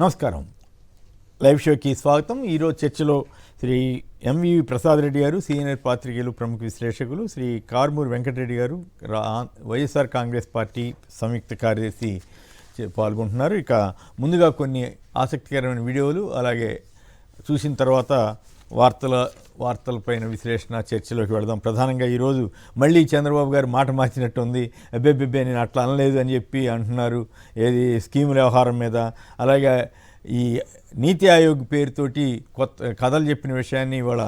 నమస్కారం. లైవ్ షోకి స్వాగతం. ఈరోజు చర్చలో శ్రీ ఎంవివి ప్రసాద్ రెడ్డి గారు, సీనియర్ పాత్రికేయులు, ప్రముఖ విశ్లేషకులు, శ్రీ కార్మూరి వెంకటరెడ్డి గారు, వైఎస్ఆర్ కాంగ్రెస్ పార్టీ సంయుక్త కార్యదర్శి పాల్గొంటున్నారు. ఇక ముందుగా కొన్ని ఆసక్తికరమైన వీడియోలు, అలాగే చూసిన తర్వాత వార్తలపైన విశ్లేషణ చర్చలోకి వెళదాం. ప్రధానంగా ఈరోజు మళ్ళీ చంద్రబాబు గారు మాట మార్చినట్టు ఉంది. అబ్బెబ్బెబ్బే నేను అట్లా అనలేదు అని చెప్పి అంటున్నారు, ఏది స్కీముల వ్యవహారం మీద. అలాగే ఈ నీతి ఆయోగ్ పేరుతోటి కొత్త కథలు చెప్పిన విషయాన్ని ఇవాళ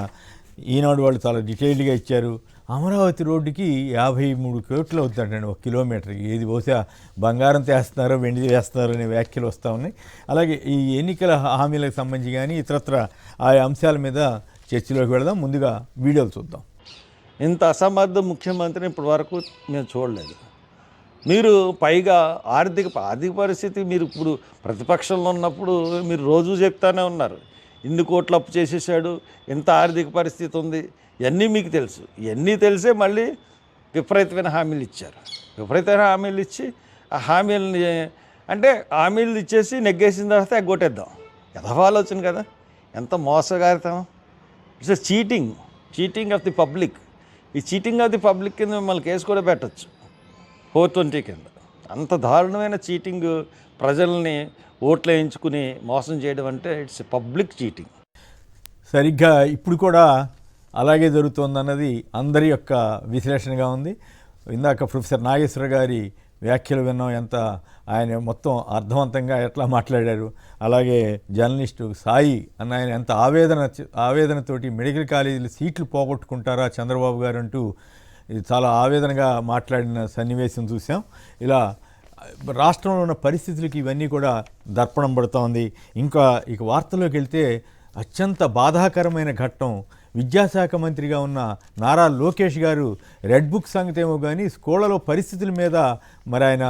ఈనాడు వాళ్ళు చాలా డీటెయిల్డ్గా ఇచ్చారు. అమరావతి రోడ్డుకి 53 కోట్లు అవుతుందండి ఒక కిలోమీటర్కి. ఏది బహుశా బంగారం తెస్తున్నారో వెండి వేస్తున్నారో అనే వ్యాఖ్యలు వస్తూ ఉన్నాయి. అలాగే ఈ ఎన్నికల హామీలకు సంబంధించి కానీ ఇతరత్ర ఆ అంశాల మీద చర్చలోకి వెళదాం. ముందుగా వీడియోలు చూద్దాం. ఇంత అసమర్థ ముఖ్యమంత్రిని ఇప్పటి వరకు మేము చూడలేదు. మీరు పైగా ఆర్థిక పరిస్థితి మీరు ఇప్పుడు ప్రతిపక్షంలో ఉన్నప్పుడు మీరు రోజు చెప్తానే ఉన్నారు, ఇన్ని కోట్లు అప్పు చేసేసాడు, ఇంత ఆర్థిక పరిస్థితి ఉంది, ఇవన్నీ మీకు తెలుసు. ఇవన్నీ తెలిసే మళ్ళీ విపరీతమైన హామీలు ఇచ్చారు. విపరీతమైన హామీలు ఇచ్చి ఆ హామీలని అంటే హామీలు ఇచ్చేసి నెగ్గేసిన తర్వాత ఎగ్గొట్టేద్దాం. ఎదవాలోచన కదా, ఎంత మోసగారితం. It's cheating of the public. ఈ చీటింగ్ ఆఫ్ ది పబ్లిక్ కింద మిమ్మల్ని కేసు కూడా పెట్టచ్చు 420 కింద. అంత దారుణమైన చీటింగ్, ప్రజల్ని ఓట్లు వేయించుకుని మోసం చేయడం అంటే ఇట్స్ పబ్లిక్ చీటింగ్. సరిగ్గా ఇప్పుడు కూడా అలాగే జరుగుతోందన్నది అందరి యొక్క విశ్లేషణగా ఉంది. ఇందాక ప్రొఫెసర్ నాగేశ్వర గారి వ్యాఖ్యలు విన్నాం, ఎంత ఆయన మొత్తం అర్థవంతంగా ఎట్లా మాట్లాడారు. అలాగే జర్నలిస్టు సాయి అన్న ఆయన ఎంత ఆవేదనతోటి మెడికల్ కాలేజీలు సీట్లు పోగొట్టుకుంటారా చంద్రబాబు గారు అంటూ ఇది చాలా ఆవేదనగా మాట్లాడిన సన్నివేశం చూసాం. ఇలా రాష్ట్రంలో ఉన్న పరిస్థితులకి ఇవన్నీ కూడా దర్పణం పడుతోంది. ఇక వార్తల్లోకి వెళ్తే అత్యంత బాధాకరమైన ఘట్టం, విద్యాశాఖ మంత్రిగా ఉన్న నారా లోకేష్ గారు రెడ్ బుక్ సంగతి ఏమో కానీ స్కూళ్ళలో పరిస్థితుల మీద మరి ఆయన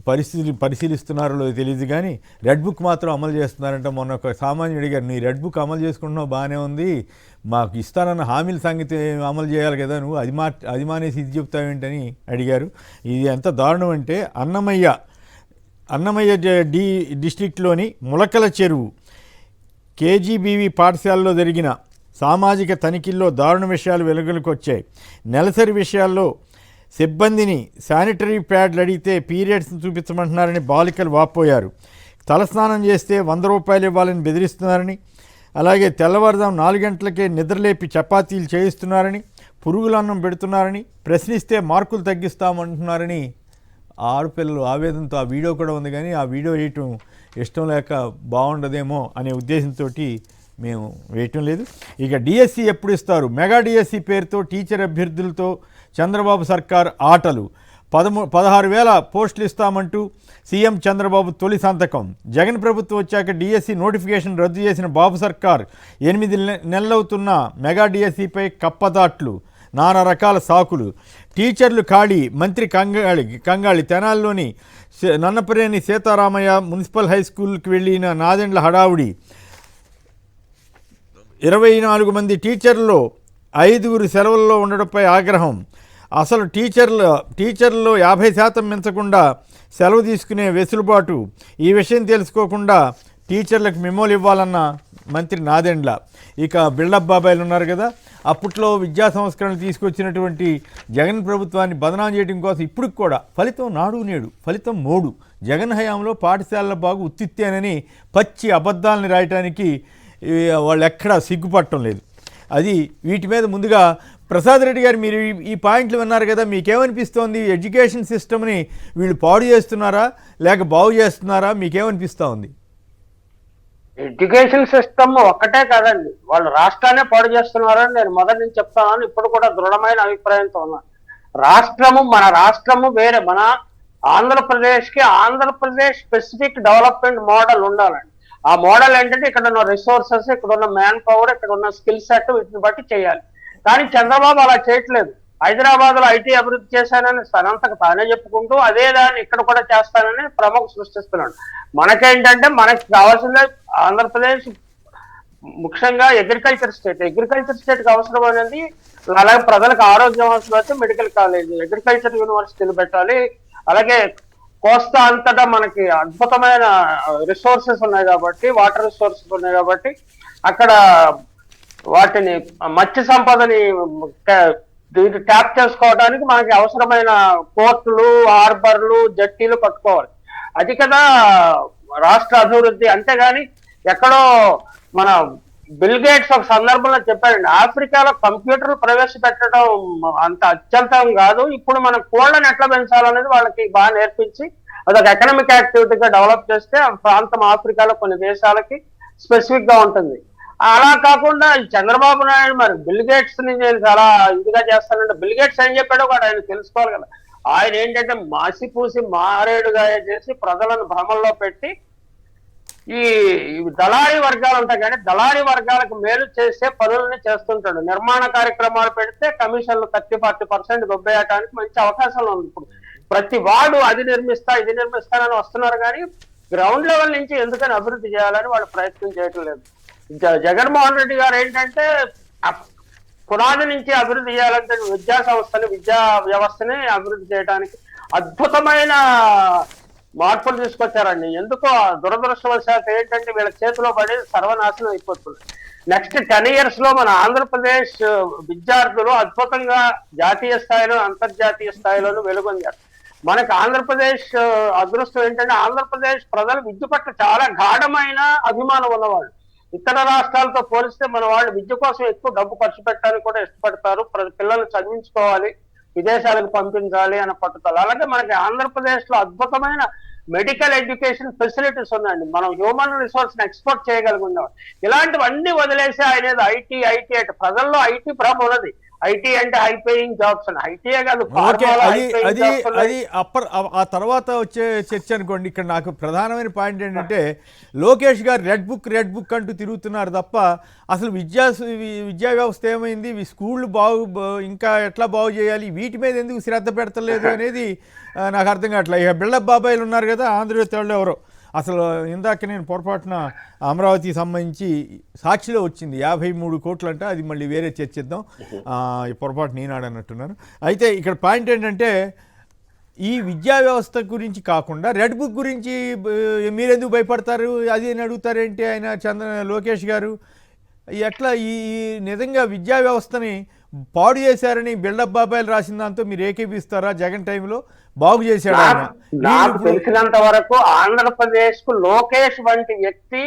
పరిశీలిస్తున్నారో తెలియదు, కానీ రెడ్ బుక్ మాత్రం అమలు చేస్తున్నారంట. మొన్న ఒక సామాన్యుడు అడిగారు, నీ రెడ్ బుక్ అమలు చేసుకుంటున్నావు బాగానే ఉంది, మాకు ఇస్తానన్న హామీల సంగతి అమలు చేయాలి కదా, నువ్వు అది మానేసి ఇది చెప్తావేంటని అడిగారు. ఇది ఎంత దారుణం అంటే అన్నమయ్య డిస్టిక్లోని ములకల చెరువు కేజీబీవీ పాఠశాలలో జరిగిన సామాజిక తనిఖీల్లో దారుణ విషయాలు వెలుగులోకి వచ్చాయి. నెలసరి విషయాల్లో సిబ్బందిని శానిటరీ ప్యాడ్లు అడిగితే పీరియడ్స్ని చూపించమంటున్నారని బాలికలు వాపోయారు. తలస్నానం చేస్తే 100 రూపాయలు ఇవ్వాలని బెదిరిస్తున్నారని, అలాగే తెల్లవారుజాము 4 గంటలకే నిద్రలేపి చపాతీలు చేయిస్తున్నారని, పురుగులన్నం పెడుతున్నారని, ప్రశ్నిస్తే మార్కులు తగ్గిస్తామంటున్నారని ఆడపిల్లలు ఆవేదనతో ఆ వీడియో కూడా ఉంది, కానీ ఆ వీడియో వేయటం ఇష్టం లేక బాగుండదేమో అనే ఉద్దేశంతో మేము వేయటం లేదు. ఇక డిఎస్సి ఎప్పుడు ఇస్తారు? మెగా డిఎస్సి పేరుతో టీచర్ అభ్యర్థులతో చంద్రబాబు సర్కార్ ఆటలు. 16,000 పోస్టులు ఇస్తామంటూ సీఎం చంద్రబాబు తొలి సంతకం. జగన్ ప్రభుత్వం వచ్చాక డిఎస్సి నోటిఫికేషన్ రద్దు చేసిన బాబు సర్కార్ 8 నెలలవుతున్న మెగా డిఎస్సిపై కప్పదాట్లు, నానా రకాల సాకులు. టీచర్లు ఖాళీ, మంత్రి కంగాళి. తెనాలిలోని నన్నపరేని సీతారామయ్య మున్సిపల్ హై స్కూల్కి వెళ్ళిన నాదెండ్ల హడావుడి. 24 మంది టీచర్లలో 5 సెలవుల్లో ఉండడంపై ఆగ్రహం. అసలు టీచర్లలో 50% మించకుండా సెలవు తీసుకునే వెసులుబాటు. ఈ విషయం తెలుసుకోకుండా టీచర్లకు మెమోలు ఇవ్వాలన్న మంత్రి నాదెండ్ల. ఇక బిల్డప్ బాబాయిలు ఉన్నారు కదా, అప్పట్లో విద్యా సంస్కరణలు తీసుకొచ్చినటువంటి జగన్ ప్రభుత్వాన్ని బదనాం చేయడం కోసం ఇప్పుడు కూడా ఫలితం నాడు నేడు, ఫలితం మోడు. జగన్ హయాంలో పాఠశాలల బాగు ఉత్తిత్తేనని పచ్చి అబద్ధాలని రాయటానికి వాళ్ళు ఎక్కడా సిగ్గుపడటం లేదు. అది వీటి మీద ముందుగా ప్రసాద్ రెడ్డి గారు, మీరు ఈ పాయింట్లు విన్నారు కదా, మీకేమనిపిస్తోంది? ఎడ్యుకేషన్ సిస్టమ్ని వీళ్ళు పాడు చేస్తున్నారా లేక బాగు చేస్తున్నారా? మీకేమనిపిస్తూ ఉంది? ఎడ్యుకేషన్ సిస్టమ్ ఒక్కటే కాదండి, వాళ్ళు రాష్ట్రాన్ని పాడు చేస్తున్నారని నేను మొదటి నుంచి చెప్తాను. ఇప్పుడు కూడా దృఢమైన అభిప్రాయంతో ఉన్నాను. మన రాష్ట్రము వేరే, మన ఆంధ్రప్రదేశ్ స్పెసిఫిక్ డెవలప్మెంట్ మోడల్ ఉండాలండి. ఆ మోడల్ ఏంటంటే ఇక్కడ ఉన్న రిసోర్సెస్, ఇక్కడ ఉన్న మ్యాన్ పవర్, ఇక్కడ ఉన్న స్కిల్ సెట్, వీటిని బట్టి చేయాలి. కానీ చంద్రబాబు అలా చేయట్లేదు. హైదరాబాద్లో ఐటీ అభివృద్ధి చేశానని తనంతకు తానే చెప్పుకుంటూ అదే దాన్ని ఇక్కడ కూడా చేస్తానని ప్రముఖ సృష్టిస్తున్నాడు. మనకేంటంటే మనకి కావాల్సిందే ఆంధ్రప్రదేశ్ ముఖ్యంగా అగ్రికల్చర్ స్టేట్కి అవసరం అనేది. అలాగే ప్రజలకు ఆరోగ్యం అవసరం అయితే మెడికల్ కాలేజ్, అగ్రికల్చర్ యూనివర్సిటీలు పెట్టాలి. అలాగే కోస్తా అంతటా మనకి అద్భుతమైన రిసోర్సెస్ ఉన్నాయి కాబట్టి, వాటర్ రిసోర్సెస్ ఉన్నాయి కాబట్టి అక్కడ వాటిని మత్స్య సంపదని ట్యాప్ చేసుకోవడానికి మనకి అవసరమైన పోర్టులు, హార్బర్లు, జట్టీలు కట్టుకోవాలి. అది కదా రాష్ట్ర అభివృద్ధి. అంతేగాని ఎక్కడో మన బిల్ గేట్స్ ఒక సందర్భంలో చెప్పాడండి, ఆఫ్రికాలో కంప్యూటర్లు ప్రవేశపెట్టడం అంత అత్యంతం కాదు, ఇప్పుడు మనం కోళ్లను ఎట్లా పెంచాలనేది వాళ్ళకి బాగా నేర్పించి అదొక ఎకనామిక్ యాక్టివిటీగా డెవలప్ చేస్తే ఆ ప్రాంతం ఆఫ్రికాలో కొన్ని దేశాలకి స్పెసిఫిక్ గా ఉంటుంది. అలా కాకుండా చంద్రబాబు నాయుడు మరి బిల్ గేట్స్ ని నేను చాలా ఇదిగా చేస్తానంటే, బిల్ గేట్స్ ఏం చెప్పాడో కూడా ఆయన తెలుసుకోవాలి కదా. ఆయన ఏంటంటే మాసిపూసి మారేడుగా చేసి ప్రజలను భ్రమంలో పెట్టి ఈ దళారీ వర్గాలు ఉంటాయి కానీ దళారీ వర్గాలకు మేలు చేసే పనులని చేస్తుంటాడు. నిర్మాణ కార్యక్రమాలు పెడితే కమిషన్లు 30-40% దొబ్బేయటానికి మంచి అవకాశాలు ఉంది. ఇప్పుడు ప్రతి వాడు అది నిర్మిస్తానని వస్తున్నారు కానీ గ్రౌండ్ లెవెల్ నుంచి ఎందుకని అభివృద్ధి చేయాలని వాళ్ళు ప్రయత్నం చేయటం లేదు. జగన్మోహన్ రెడ్డి గారు ఏంటంటే పునాది నుంచి అభివృద్ధి చేయాలంటే విద్యా వ్యవస్థని అభివృద్ధి చేయడానికి అద్భుతమైన మార్పులు తీసుకొచ్చారండి. ఎందుకో దురదృష్టవశాత్తు ఏంటంటే వీళ్ళ చేతిలో పడి సర్వనాశనం అయిపోతుంది. నెక్స్ట్ 10 years లో మన ఆంధ్రప్రదేశ్ విద్యార్థులు అద్భుతంగా జాతీయ స్థాయిలో అంతర్జాతీయ స్థాయిలోనూ వెలుగొందారు. మనకి ఆంధ్రప్రదేశ్ అదృష్టం ఏంటంటే ఆంధ్రప్రదేశ్ ప్రజలు విద్య పట్ల చాలా గాఢమైన అభిమానం ఉన్నవాళ్ళు. ఇతర రాష్ట్రాలతో పోలిస్తే మన వాళ్ళు విద్య కోసం ఎక్కువ డబ్బు ఖర్చు పెట్టడానికి కూడా ఇష్టపడతారు. పిల్లల్ని చదివించుకోవాలి, విదేశాలకు పంపించాలి అన్న పట్టుదల. అలాగే మనకి ఆంధ్రప్రదేశ్ లో అద్భుతమైన మెడికల్ ఎడ్యుకేషన్ ఫెసిలిటీస్ ఉన్నాయండి. మనం హ్యూమన్ రిసోర్స్ ఎక్స్పోర్ట్ చేయగలుగున్నాం. ఇలాంటివన్నీ వదిలేసి ఆయన ఐటీ అంటే ప్రజల్లో ఐటీ భ్రమ ఉన్నది. ఐటీ అంటే హై పేయింగ్ జాబ్స్ అని. ఐటీయే కాదు, అది ఆ తర్వాత వచ్చే చర్చ అనుకోండి. ఇక్కడ నాకు ప్రధానమైన పాయింట్ ఏంటంటే లోకేష్ గారు రెడ్ బుక్ అంటూ తిరుగుతున్నారు తప్ప అసలు విద్యా వ్యవస్థ ఏమైంది, స్కూళ్ళు ఇంకా ఎట్లా బాగు చేయాలి, వీటి మీద ఎందుకు శ్రద్ధ పెడతలేదు అనేది నాకు అర్థం కావట్లేదు. ఇక బిల్డప్ బాబాయిలు ఉన్నారు కదా ఆంధ్రజ్యోతి వాళ్ళు ఎవరో, అసలు ఇందాక నేను పొరపాటున అమరావతికి సంబంధించి సాక్షిలో వచ్చింది 53 కోట్లు అంట, అది మళ్ళీ వేరే చర్చిద్దాం, పొరపాటు నేనాడన్నట్టున్నాను. అయితే ఇక్కడ పాయింట్ ఏంటంటే ఈ విద్యా వ్యవస్థ గురించి కాకుండా రెడ్ బుక్ గురించి మీరెందుకు భయపడతారు అది అని అడుగుతారేంటి ఆయన లోకేష్ గారు. ఎట్లా ఈ నిజంగా విద్యా వ్యవస్థని పాడు చేశారని బిల్డప్ బాబాయిలు రాసిన దాంతో మీరు ఏకీపిస్తారా? జగన్ టైంలో బాగు చేశాడు ఆయన. నాకు తెలిసినంత వరకు ఆంధ్రప్రదేశ్ కు లోకేష్ వంటి వ్యక్తి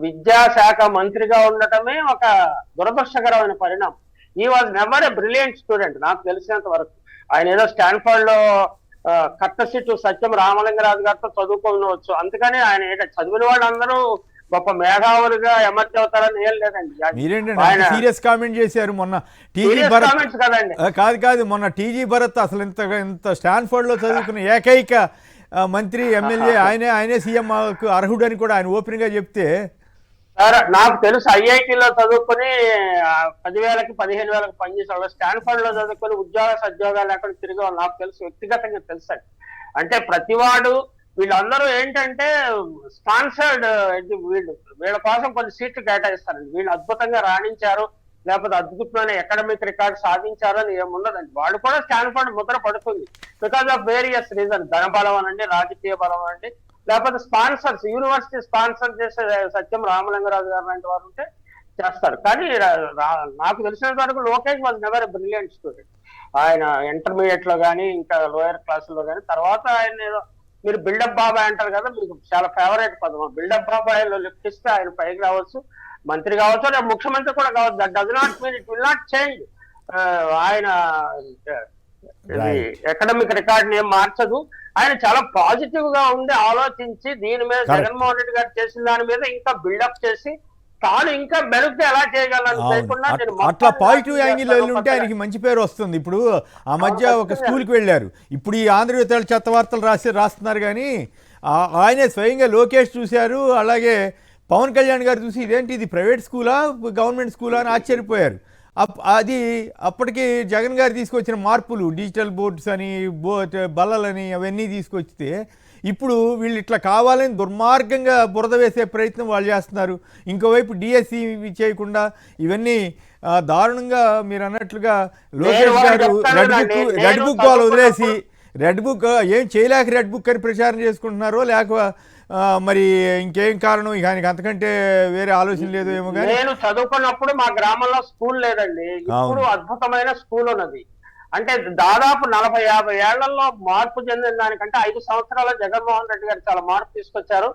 విద్యాశాఖ మంత్రిగా ఉండటమే ఒక దురదృష్టకరమైన పరిణామం. ఈ was never a brilliant student నాకు తెలిసినంత వరకు. ఆయన ఏదో స్టాన్ఫర్డ్ లో కట్టసిట్టు సత్యం రామలింగరాజు గారితో చదువుకోవచ్చు, అందుకని ఆయన చదివిన వాళ్ళందరూ గొప్ప మేధావులుగా ఎమర్జ్ అవుతారని ఏం లేదండి. మీరేంటంటే సీరియస్ కామెంట్ చేశారు మొన్న టీజీ భరత్ కదండి. కాదు మొన్న టీజీ భరత్ అసలు ఇంత స్టాన్ఫర్డ్ లో చదువుకున్న ఏకైక మంత్రి ఎమ్మెల్యే ఆయనే సీఎం అర్హుడు అని కూడా ఆయన ఓపెన్ గా చెప్తే, నాకు తెలుసు ఐఐటీలో చదువుకుని 10,000కి 15,000కి పనిచేసేవాళ్ళు, స్టాన్ఫర్డ్ లో చదువుకుని సద్యోగాలు ఎక్కడ తిరిగి నాకు తెలుసు, వ్యక్తిగతంగా తెలుసు. అంటే ప్రతివాడు వీళ్ళందరూ ఏంటంటే స్పాన్సర్డ్, వీళ్ళ కోసం కొన్ని సీట్లు కేటాయిస్తారండి. వీళ్ళు అద్భుతంగా రాణించారు లేకపోతే అద్భుతమైన అకాడమిక్ రికార్డ్ సాధించారు అని ఏమున్నదండి. వాళ్ళు కూడా స్టాన్ఫర్డ్ ముద్ర పడుతుంది బికాస్ ఆఫ్ వేరియస్ రీజన్. ధన బలం అనండి, రాజకీయ బలం అనండి, లేకపోతే స్పాన్సర్స్, యూనివర్సిటీ స్పాన్సర్ చేసే సత్యం రామలింగరాజు గారు లాంటి వారు ఉంటే చేస్తారు. కానీ నాకు తెలిసినంత వరకు Lokesh was never a brilliant student. ఆయన ఇంటర్మీడియట్ లో కానీ ఇంకా లోయర్ క్లాసుల్లో కానీ తర్వాత ఆయన ఏదో మీరు బిల్డప్ బాబాయ్ అంటారు కదా, మీకు చాలా ఫేవరెట్ పదం. బిల్డప్ బాబాయ్లో లిఫ్ట్ ఇస్తే ఆయన పైకి రావచ్చు, మంత్రి కావచ్చు, లేదా ముఖ్యమంత్రి కూడా కావచ్చు. That does not mean it will not change. ఆయన అకాడమిక్ రికార్డ్ ఏం మార్చదు. ఆయన చాలా పాజిటివ్ గా ఉండి ఆలోచించి దీని మీద జగన్మోహన్ రెడ్డి గారు చేసిన దాని మీద ఇంకా బిల్డప్ చేసి తాను ఇంకా మెరుగ్గా ఎలా చేయగలను చేయకుండా అట్లా పాజిటివ్ యాంగిల్ ఉంటే ఆయనకి మంచి పేరు వస్తుంది. ఇప్పుడు ఆ మధ్య ఒక స్కూల్కి వెళ్ళారు, ఇప్పుడు ఈ ఆంధ్రజ్యోతి చెత్త వార్తలు రాస్తున్నారు కానీ ఆయనే స్వయంగా లోకేష్ చూశారు, అలాగే పవన్ కళ్యాణ్ గారు చూసి ఇదేంటి ఇది ప్రైవేట్ స్కూలా గవర్నమెంట్ స్కూలా అని ఆశ్చర్యపోయారు. అది అప్పటికి జగన్ గారు తీసుకొచ్చిన మార్పులు, డిజిటల్ బోర్డ్స్ అని బల్లలని అవన్నీ తీసుకొచ్చితే ఇప్పుడు వీళ్ళు ఇట్లా కావాలని దుర్మార్గంగా బురద వేసే ప్రయత్నం వాళ్ళు చేస్తున్నారు. ఇంకోవైపు డిఎస్సి చేయకుండా ఇవన్నీ దారుణంగా మీరు అన్నట్లుగా లోకేష్ గారు రెడ్ బుక్ వాళ్ళు వదిలేసి రెడ్ బుక్ ఏం చేయలేక రెడ్ బుక్ అని ప్రచారం చేసుకుంటున్నారో లేక మరి ఇంకేం కారణం ఇక ఆయనకి అంతకంటే వేరే ఆలోచన లేదు ఏమో కానీ. నేను చదువుకున్నప్పుడు మా గ్రామంలో స్కూల్ లేదండి, ఇప్పుడు అద్భుతమైన స్కూల్ ఉన్నది. అంటే దాదాపు 40-50 ఏళ్లలో మార్పు చెందిన దానికంటే 5 సంవత్సరాల జగన్మోహన్ రెడ్డి గారు చాలా మార్పు తీసుకొచ్చారు.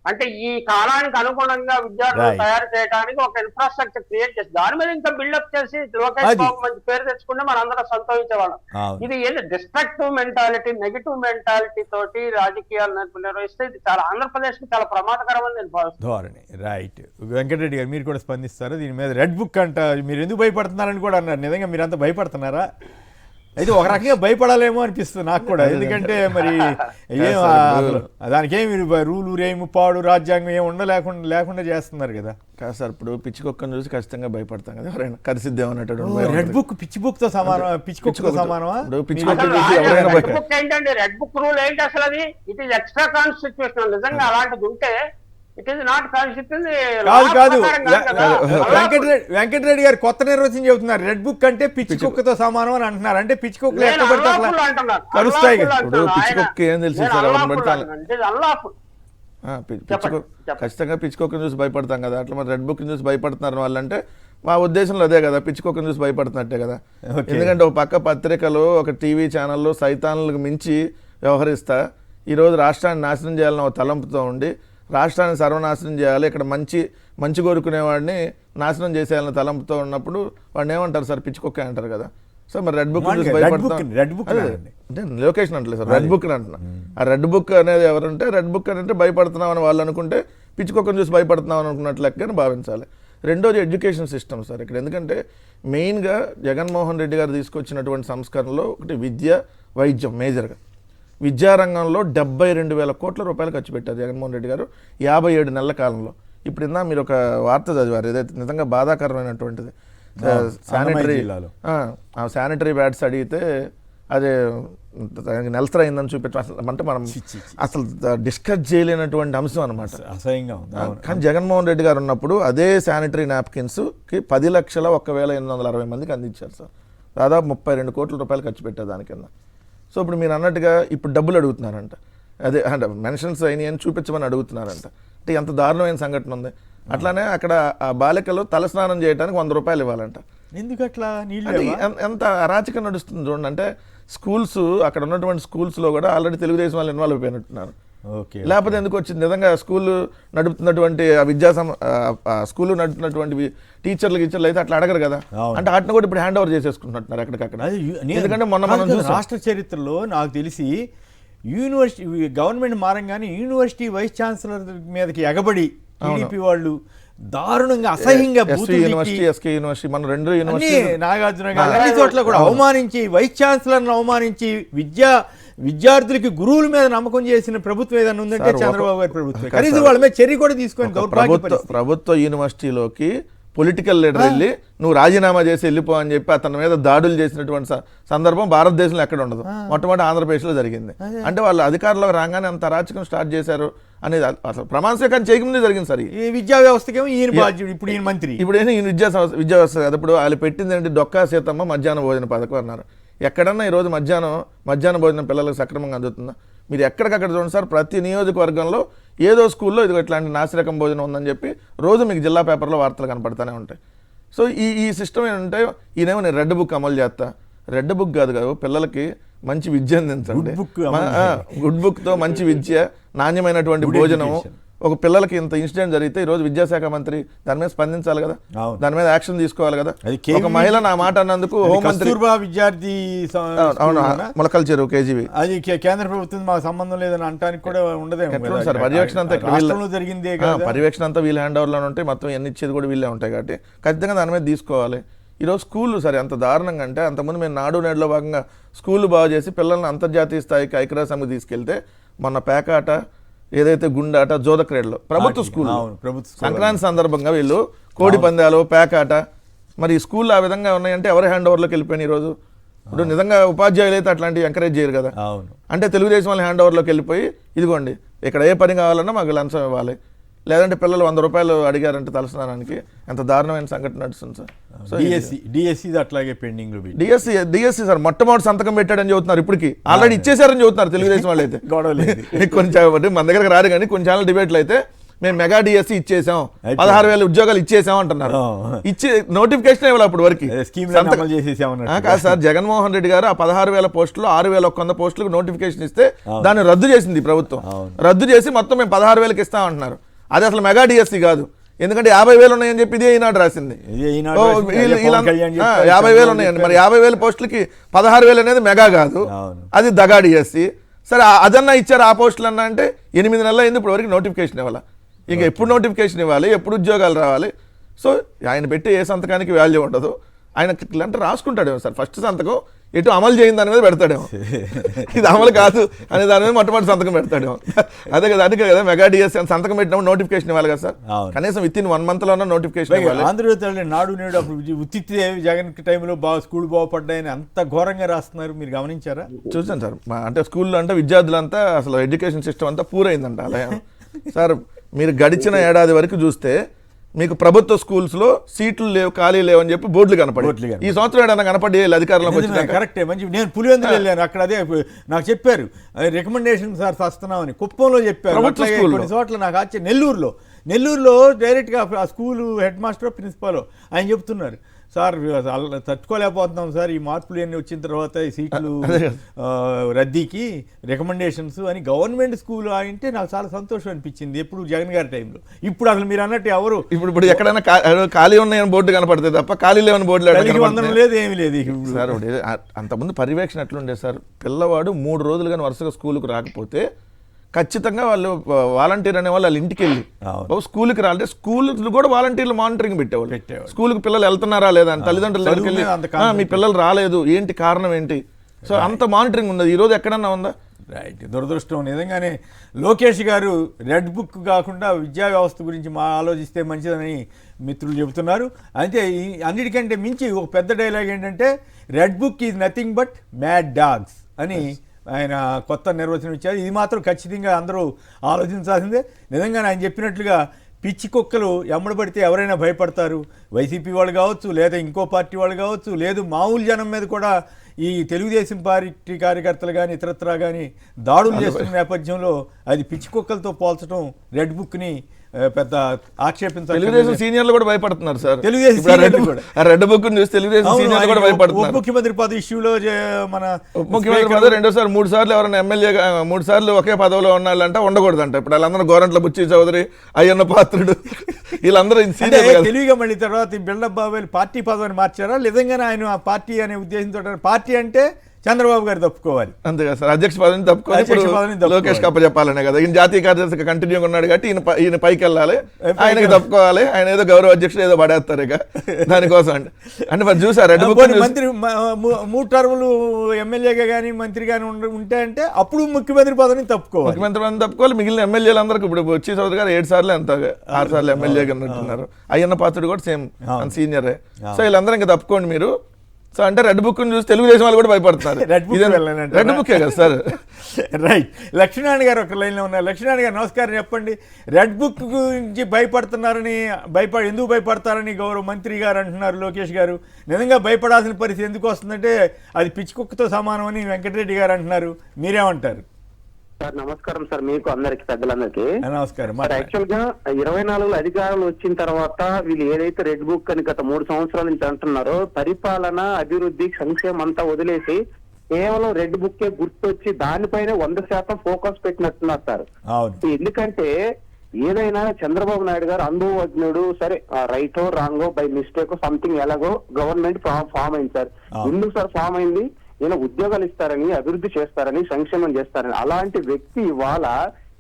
అంటే ఈ కాలానికి అనుగుణంగా విద్యార్థులు తయారు చేయడానికి ఒక ఇన్ఫ్రాస్ట్రక్చర్ క్రియేట్ చేసి దాని మీద ఇంకా బిల్డప్ చేసి లోకేష్ బాబు మంచి పేరు తెచ్చుకుంటే మనందరం సంతోషించేవాళ్ళం. ఇది ఏది డిస్ట్రక్టివ్ మెంటాలిటీ, నెగిటివ్ మెంటాలిటీ తోటి రాజకీయాలు నిర్వహిస్తే ఇది చాలా ఆంధ్రప్రదేశ్ కి చాలా ప్రమాదకరమని నేను భావిస్తున్నాను. రైట్. వెంకటరెడ్డి గారు మీరు కూడా స్పందిస్తారు దీని మీద. రెడ్ బుక్ అంట మీరు ఎందుకు భయపడుతున్నారని కూడా అన్నారు. నిజంగా మీరు అంతా భయపడుతున్నారా? అయితే ఒక రకంగా భయపడాలేమో అనిపిస్తుంది నాకు కూడా. ఎందుకంటే మరి దానికేం మీరు రూలు రేము పాడు రాజ్యాంగం ఏమి లేకుండా చేస్తున్నారు కదా. కాదు సార్, ఇప్పుడు పిచ్చి కుక్కను చూసి ఖచ్చితంగా భయపడతాం కదా ఎవరైనా, కరిసిద్దాం అన్నట్టు. రెడ్ బుక్ పిచ్చి బుక్ తో సమానం, పిచ్చి కుక్కతో సమానమా? పిచ్చి కుక్క చూసి ఎవరైనా రెడ్ బుక్ ఏంటండి? రెడ్ బుక్ రూల్ ఏంటి అసలు? అది ఇట్ ఈస్ ఎక్స్ట్రా కాన్స్టిట్యూషనల్. నిజంగా అలాంటిది ఉంటే ఇట్ ఈస్ నాట్ కాదు. వెంకటరెడ్డి గారు కొత్త నిర్వచనం చెబుతున్నారు. రెడ్ బుక్ అంటే పిచ్చి కుక్కతో సమానం అని అంటున్నారు. అంటే పిచ్చి కుక్కలు ఎక్కడ పడితే అట్లా కలుస్తాయి కదా. ఇప్పుడు పిచ్చి కుక్క ఏం తెలుసు సార్, ఎవరిని పడతాను ఖచ్చితంగా పిచ్చి కుక్కను చూసి భయపడతాం కదా. అట్లా మరి రెడ్ బుక్ చూసి భయపడుతున్నారు వాళ్ళంటే మా ఉద్దేశంలో అదే కదా, పిచ్చి కుక్కను చూసి భయపడుతున్నట్టే కదా. ఎందుకంటే ఒక పక్క పత్రికలు, ఒక టీవీ ఛానళ్ళు సైతాన్లకు మించి వ్యవహరిస్తా ఈరోజు రాష్ట్రాన్ని నాశనం చేయాలని ఒక తలంపుతో ఉండి రాష్ట్రాన్ని సర్వనాశనం చేయాలి, ఇక్కడ మంచి కోరుకునేవాడిని నాశనం చేసేయాలని తలంపుతో ఉన్నప్పుడు వాడిని ఏమంటారు సార్? పిచ్చి కుక్క అంటారు కదా. సో మరి రెడ్ బుక్ చూసి భయపడతాం అంటే లొకేషన్ అంటలేదు సార్, రెడ్ బుక్ అంటున్నా. ఆ రెడ్ బుక్ అనేది ఎవరంటే రెడ్ బుక్ అంటే భయపడుతున్నాం అని వాళ్ళు అనుకుంటే పిచ్చి కుక్కను చూసి భయపడుతున్నాం అని అనుకున్నట్లు లెక్కని భావించాలి. రెండోది ఎడ్యుకేషన్ సిస్టమ్ సార్ ఇక్కడ. ఎందుకంటే మెయిన్గా జగన్మోహన్ రెడ్డి గారు తీసుకొచ్చినటువంటి సంస్కరణలో ఒకటి విద్య, వైద్యం మేజర్గా. విద్యారంగంలో 72,000 కోట్ల రూపాయలు ఖర్చు పెట్టారు జగన్మోహన్ రెడ్డి గారు 57 నెలల కాలంలో. ఇప్పుడు ఇందా మీరు ఒక వార్త చదివారు, ఏదైతే నిజంగా బాధాకరమైనటువంటిది. శానిటరీ ప్యాడ్స్ అడిగితే అదే నెలసరి అయిందని చూపించడం అంటే మనం అసలు డిస్కస్ చేయలేనటువంటి అంశం అనమాట. కానీ జగన్మోహన్ రెడ్డి గారు ఉన్నప్పుడు అదే శానిటరీ నాప్కిన్స్కి 10,01,860 మందికి అందించారు సార్. దాదాపు 32 కోట్ల రూపాయలు ఖర్చు పెట్టారు దాని కింద. సో ఇప్పుడు మీరు అన్నట్టుగా ఇప్పుడు డబ్బులు అడుగుతున్నారంట, అదే అంటే మెన్షన్స్ అయినాయి అని చూపించమని అడుగుతున్నారంట. అంటే ఎంత దారుణమైన సంఘటన ఉంది. అట్లానే అక్కడ ఆ బాలికలు తలస్నానం చేయడానికి 100 రూపాయలు ఇవ్వాలంట. ఎందుకు అట్లా? ఎంత అరాచకం నడుస్తుంది చూడండి. అంటే స్కూల్స్, అక్కడ ఉన్నటువంటి స్కూల్స్లో కూడా ఆల్రెడీ తెలుగుదేశం వాళ్ళు ఇన్వాల్వ్ అయిపోయినట్టున్నారు. లేకపోతే ఎందుకు వచ్చింది? నిజంగా స్కూల్ నడుపుతున్నటువంటి స్కూల్ నడుపుతున్నటువంటి టీచర్లు అయితే అట్లా అడగరు కదా. అంటే వాటిని కూడా ఇప్పుడు హ్యాండ్ ఓవర్ చేసేసుకుంటున్నారు ఎక్కడికక్కడ. ఎందుకంటే మొన్న రాష్ట్ర చరిత్రలో నాకు తెలిసి యూనివర్సిటీ గవర్నమెంట్ మారంగానే యూనివర్సిటీ వైస్ ఛాన్సలర్ మీదకి ఎగబడి టీడీపీ వాళ్ళు దారుణంగా అసహ్యంగా యూనివర్సిటీ మన 2 యూనివర్సిటీ నాగార్జున గారు అన్ని చోట్ల కూడా అవమానించి, వైస్ ఛాన్సలర్ను అవమానించి, విద్యార్థులకి గురువుల మీద నమ్మకం చేసిన ప్రభుత్వం ఏదైనా ఉందంటే చంద్రబాబు గారి ప్రభుత్వం. కనీసం వాళ్ళ మీద చర్య కూడా తీసుకొని ప్రభుత్వ యూనివర్సిటీలోకి పొలిటికల్ లీడర్ వెళ్ళి నువ్వు రాజీనామా చేసి వెళ్ళిపో అని చెప్పి అతని మీద దాడులు చేసినటువంటి సందర్భం భారతదేశంలో ఎక్కడ ఉండదు. మొట్టమొదటి ఆంధ్రప్రదేశ్లో జరిగింది. అంటే వాళ్ళు అధికారంలోకి రాగానే అంత అరాచకం స్టార్ట్ చేశారు అనేది అసలు ప్రమాణ స్వీకారం చేయకముందే జరిగింది సార్. ఈ విద్యా వ్యవస్థకేమో ఈయన బాధ్యుడు, ఇప్పుడు ఈయన మంత్రి. ఇప్పుడు ఈయన విద్యా వ్యవస్థ కదా. ఇప్పుడు వాళ్ళు పెట్టింది ఏంటి? డొక్కా సీతమ్మ మధ్యాహ్న భోజన పథకం అన్నారు. ఎక్కడన్నా ఈరోజు మధ్యాహ్న భోజనం పిల్లలకు సక్రమంగా అందుతుందా? మీరు ఎక్కడికక్కడ చూడండి సార్, ప్రతి నియోజకవర్గంలో ఏదో స్కూల్లో ఇదిగో ఇట్లాంటి నాసిరకం భోజనం ఉందని చెప్పి రోజు మీకు జిల్లా పేపర్లో వార్తలు కనపడుతూనే ఉంటాయి. సో ఈ సిస్టమ్ ఏంటంటే ఈయనేమో నేను రెడ్ బుక్ అమలు చేస్తా. రెడ్ బుక్ కాదు కదా, పిల్లలకి మంచి విద్య అందించండి. గుడ్ బుక్తో మంచి విద్య, నాణ్యమైనటువంటి భోజనము. ఒక పిల్లలకి ఇంత ఇన్సిడెంట్ జరిగితే ఈరోజు విద్యాశాఖ మంత్రి దాని మీద స్పందించాలి కదా, దాని మీద యాక్షన్ తీసుకోవాలి కదా. ఒక మహిళ నా మాట అన్నందుకు హోంమంత్రి విద్యార్థి మొలకల చెరువు కేజీవి అది కేంద్ర ప్రభుత్వం మాకు సంబంధం లేదని అంటానికి కూడా ఉండదేమో సార్. పర్యవేక్షణ అంతా జరిగింది, పర్యవేక్షణ అంతా వీళ్ళ హ్యాండ్ ఓవర్లో ఉంటాయి, మొత్తం ఎన్ని ఇచ్చేది కూడా వీళ్ళే ఉంటాయి. కాబట్టి ఖచ్చితంగా దాని మీద తీసుకోవాలి. ఈరోజు స్కూళ్ళు సరే ఎంత దారుణంగా అంటే, అంతకుముందు మేము నాడు నేడులో భాగంగా స్కూళ్ళు బాగు చేసి పిల్లల్ని అంతర్జాతీయ స్థాయికి ఐక్యరాజ్యసమితికి తీసుకెళ్తే మొన్న పేకాట, ఏదైతే గుండాట, జోద క్రీడలు ప్రభుత్వ స్కూల్ సంక్రాంతి సందర్భంగా వీళ్ళు కోడి పందాలు, పేకాట, మరి ఈ స్కూళ్ళు ఆ విధంగా ఉన్నాయంటే ఎవరి హ్యాండ్ ఓవర్లోకి వెళ్ళిపోయినాయి ఈరోజు. ఇప్పుడు నిజంగా ఉపాధ్యాయులు అయితే అట్లాంటివి ఎంకరేజ్ చేయరు కదా. అంటే తెలుగుదేశం వాళ్ళ హ్యాండ్ ఓవర్లోకి వెళ్ళిపోయి ఇదిగోండి ఇక్కడ ఏ పని కావాలన్నా మాకు లంచం ఇవ్వాలి, లేదంటే పిల్లలు 100 రూపాయలు అడిగారంటే తలస్నానానికి. ఎంత దారుణమైన సంఘటన నడుస్తుంది సార్. సో డిఎస్సి అట్లాగే పెండింగ్ లో డిఎస్సి సార్ మొట్టమొదటి సంతకం పెట్టాడని చెబుతున్నారు, ఇప్పటికి ఆల్రెడీ ఇచ్చేసారని చెబుతున్నారు తెలుగుదేశం వాళ్ళు అయితే. కొంచెం మన దగ్గర రారు కానీ కొన్ని ఛానల్ డిబేట్లు అయితే మేము మెగా డిఎస్సి ఇచ్చేసాం, 16,000 ఉద్యోగాలు ఇచ్చేసాం అంటున్నారు. ఇచ్చి నోటిఫికేషన్ ఇవ్వాలి అప్పుడు వరకు కాదు సార్. జగన్మోహన్ రెడ్డి గారు ఆ 16,000 పోస్టులు 6,100 పోస్టులకు నోటిఫికేషన్ ఇస్తే దాన్ని రద్దు చేసింది ప్రభుత్వం. రద్దు చేసి మొత్తం మేము 16,000కి ఇస్తాం అంటున్నారు. అది అసలు మెగా డిఎస్సి కాదు, ఎందుకంటే 50,000 ఉన్నాయని చెప్పి ఇదే ఈనాడు రాసింది. 50,000 ఉన్నాయండి, మరి 50,000 పోస్టులకి 16,000 అనేది మెగా కాదు, అది దగా డిఎస్సి. సరే అదన్నా ఇచ్చారు ఆ పోస్టులు అన్నా అంటే 8 నెలలు అయింది ఇప్పుడు వరకు నోటిఫికేషన్ ఇవ్వాలి. ఇంకా ఎప్పుడు నోటిఫికేషన్ ఇవ్వాలి, ఎప్పుడు ఉద్యోగాలు రావాలి? సో ఆయన పెట్టి ఏ సంతకానికి వాల్యూ ఉండదు. ఆయన అంటే రాసుకుంటాడేమో సార్, ఫస్ట్ సంతకం ఎటు అమలు చేయింది దాని మీద పెడతాడేమో, ఇది అమలు కాదు అనే దాని మీద మొట్టమొదటి సంతకం పెడతాడేమో. అదే కదా, అందుకే కదా మెగా డిఎస్సి అని సంతకం పెట్టినప్పుడు నోటిఫికేషన్ ఇవ్వాలి కదా సార్. కనీసం విత్ ఇన్ 1 month లోనే నోటిఫికేషన్ ఇవ్వాలి. ఆంధ్రజ్యోతి నాడు నేడు అప్పుడు ఉత్తి జగన్ టైంలో స్కూల్ బాగుపడ్డాయని అంత ఘోరంగా రాస్తున్నారు, మీరు గమనించారా? చూసాను సార్. అంటే స్కూల్లో అంటే విద్యార్థులంతా అసలు ఎడ్యుకేషన్ సిస్టమ్ అంతా పూరైందంట అలా సార్. మీరు గడిచిన ఏడాది వరకు చూస్తే మీకు ప్రభుత్వ స్కూల్స్లో సీట్లు లేవు, ఖాళీ లేవు అని చెప్పి బోర్డులు కనపడి, ఈ సంవత్సరం ఏదైనా కనపడి అధికారంలోకి వచ్చిన కరెక్టే. మంచి నేను పులివెందులు వెళ్ళాను, అక్కడ అదే నాకు చెప్పారు రికమెండేషన్ సార్ వస్తున్నామని. కుప్పంలో చెప్పారు, కొన్ని చోట్ల నాకు వచ్చే నెల్లూరులో డైరెక్ట్గా ఆ స్కూలు హెడ్ మాస్టర్ ప్రిన్సిపాల్ ఆయన చెప్తున్నారు, సార్ తట్టుకోలేకపోతున్నాం సార్ ఈ మార్పులు అన్నీ వచ్చిన తర్వాత ఈ సీట్లు రద్దీకి రికమెండేషన్స్ అని. గవర్నమెంట్ స్కూల్ అంటే నాకు చాలా సంతోషం అనిపించింది ఎప్పుడు జగన్ గారి టైంలో. ఇప్పుడు అసలు మీరు అన్నట్టు ఎవరు ఇప్పుడు ఎక్కడైనా ఖాళీ ఉన్నాయని బోర్డు కనపడుతుంది తప్ప ఖాళీ లేవని బోర్డు లేదు, ఏమి లేదు సార్. అంతకుముందు పర్యవేక్షణ ఎట్లుండే సార్, పిల్లవాడు 3 రోజులు కానీ వరుసగా స్కూల్కి రాకపోతే ఖచ్చితంగా వాళ్ళు వాలంటీర్ అనే వాళ్ళు ఇంటికి వెళ్ళి స్కూల్కి రాలంటే స్కూల్ కూడా వాలంటీర్లు మానిటరింగ్ పెట్టేవాళ్ళు. స్కూల్కి పిల్లలు వెళ్తున్నారా లేదా అని తల్లిదండ్రుల దగ్గరికి వెళ్ళి మీ పిల్లలు రాలేదు ఏంటి కారణం ఏంటి, సో అంత మానిటరింగ్ ఉన్నది. ఈరోజు ఎక్కడన్నా ఉందా? రైట్. దురదృష్టం నిజంగానే. లోకేష్ గారు రెడ్ బుక్ కాకుండా విద్యా వ్యవస్థ గురించి ఆలోచిస్తే మంచిదని మిత్రులు చెబుతున్నారు. అయితే అన్నిటికంటే మించి ఒక పెద్ద డైలాగ్ ఏంటంటే red book is nothing but mad dogs అని ఆయన కొత్త నిర్వచనం ఇచ్చారు. ఇది మాత్రం ఖచ్చితంగా అందరూ ఆలోచించాల్సిందే. నిజంగా ఆయన చెప్పినట్లుగా పిచ్చి కుక్కలు ఎమ్మడబడితే ఎవరైనా భయపడతారు. వైసీపీ వాళ్ళు కావచ్చు, లేదా ఇంకో పార్టీ వాళ్ళు కావచ్చు, లేదు మామూలు జనం మీద కూడా ఈ తెలుగుదేశం పార్టీ కార్యకర్తలు కానీ ఇతరత్రా కానీ దాడులు చేస్తున్న నేపథ్యంలో అది పిచ్చి కుక్కలతో పోల్చడం రెడ్ బుక్ని పెద్ద ఆక్షేపించాలి. తెలుగుదేశం సీనియర్లు కూడా భయపడుతున్నారు సార్. తెలుగుదేశం రెడ్ బుక్ చూసి తెలుగుదేశం సీనియర్లు కూడా భయపడుతున్నారు. ముఖ్యమంత్రి పదవి ఇష్యూలో మన ముఖ్యమంత్రి పదవి 2 సార్లు 3 సార్లు ఎవరైనా ఎమ్మెల్యే 3 సార్లు ఒకే పదవిలో ఉన్నాళ్ళంటే ఉండకూడదంట. ఇప్పుడు వాళ్ళందరూ గోరంట్ల బుచ్చి చౌదరి, అయ్యన్న పాత్రుడు వీళ్ళందరూ తెలివిగా మళ్ళీ తర్వాత బిల్డప్ బాబాయ్ పార్టీ పదవిని మార్చారా? నిజంగానే ఆయన ఆ పార్టీ అనే ఉద్దేశంతో పార్టీ అంటే చంద్రబాబు గారు తప్పుకోవాలి, అంతేగా సార్. అధ్యక్ష పదవిని తప్పుకోవాలి, లోకేష్ కప్ప చెప్పాలనే కదా. ఈయన జాతీయ కార్యదర్శిగా కంటిన్యూగా ఉన్నాడు కాబట్టి ఈయన పైకి వెళ్ళాలి, ఆయనకి తప్పుకోవాలి. ఆయన ఏదో గౌరవ అధ్యక్షుడు ఏదో పడేస్తారు ఇక దానికోసం అంటే మరి చూసారు మంత్రి 3 టర్ములు ఎమ్మెల్యేగా కానీ మంత్రి కానీ ఉంటే అంటే అప్పుడు ముఖ్యమంత్రి పదవిని తప్పుకోవాలి. ముఖ్యమంత్రి పదవిని తప్పుకోవాలి. మిగిలిన ఎమ్మెల్యేలు అందరికి ఇప్పుడు వచ్చి చౌదరి గారు 7 సార్లు ఎంత 6 సార్లు ఎమ్మెల్యేగా ఉన్నట్టున్నారు. అయ్యన్న పాత్రుడు కూడా సేమ్ సీనియరే. సో వీళ్ళందరూ ఇంకా తప్పుకోండి మీరు. సో అంటే రెడ్ బుక్ చూసి తెలుగుదేశం వాళ్ళు కూడా భయపడుతున్నారు. రెడ్ బుక్కే కదా సార్. రైట్. లక్ష్మీనారాయణ గారు ఒక లైన్లో ఉన్నారు. లక్ష్మీనారాయణ గారు నమస్కారం, చెప్పండి. రెడ్ బుక్ గురించి భయపడుతున్నారని ఎందుకు భయపడతారని గౌరవ మంత్రి గారు అంటున్నారు లోకేష్ గారు. నిజంగా భయపడాల్సిన పరిస్థితి ఎందుకు వస్తుందంటే అది పిచ్చి కుక్కతో సమానం అని వెంకటరెడ్డి గారు అంటున్నారు. మీరేమంటారు? సార్ నమస్కారం సార్, మీకు అందరికి పెద్దలందరికీ నమస్కారం. యాక్చువల్ గా 24 అధికారులు వచ్చిన తర్వాత వీళ్ళు ఏదైతే రెడ్ బుక్ అని గత 3 సంవత్సరాల నుంచి అంటున్నారో పరిపాలన అభివృద్ధి సంక్షేమం అంతా వదిలేసి కేవలం రెడ్ బుక్ గుర్తొచ్చి దానిపైన 100% ఫోకస్ పెట్టినట్టున్నారు సార్. ఎందుకంటే ఏదైనా చంద్రబాబు నాయుడు గారు అనుభవజ్ఞుడు, సరే రైటో రాంగో బై మిస్టేక్ సంథింగ్ ఎలాగో గవర్నమెంట్ ఫామ్ అయింది సార్. ఎందుకు సార్ ఫామ్ అయింది? ఈయన ఉద్యోగాలు ఇస్తారని, అభివృద్ధి చేస్తారని, సంక్షేమం చేస్తారని. అలాంటి వ్యక్తి ఇవాళ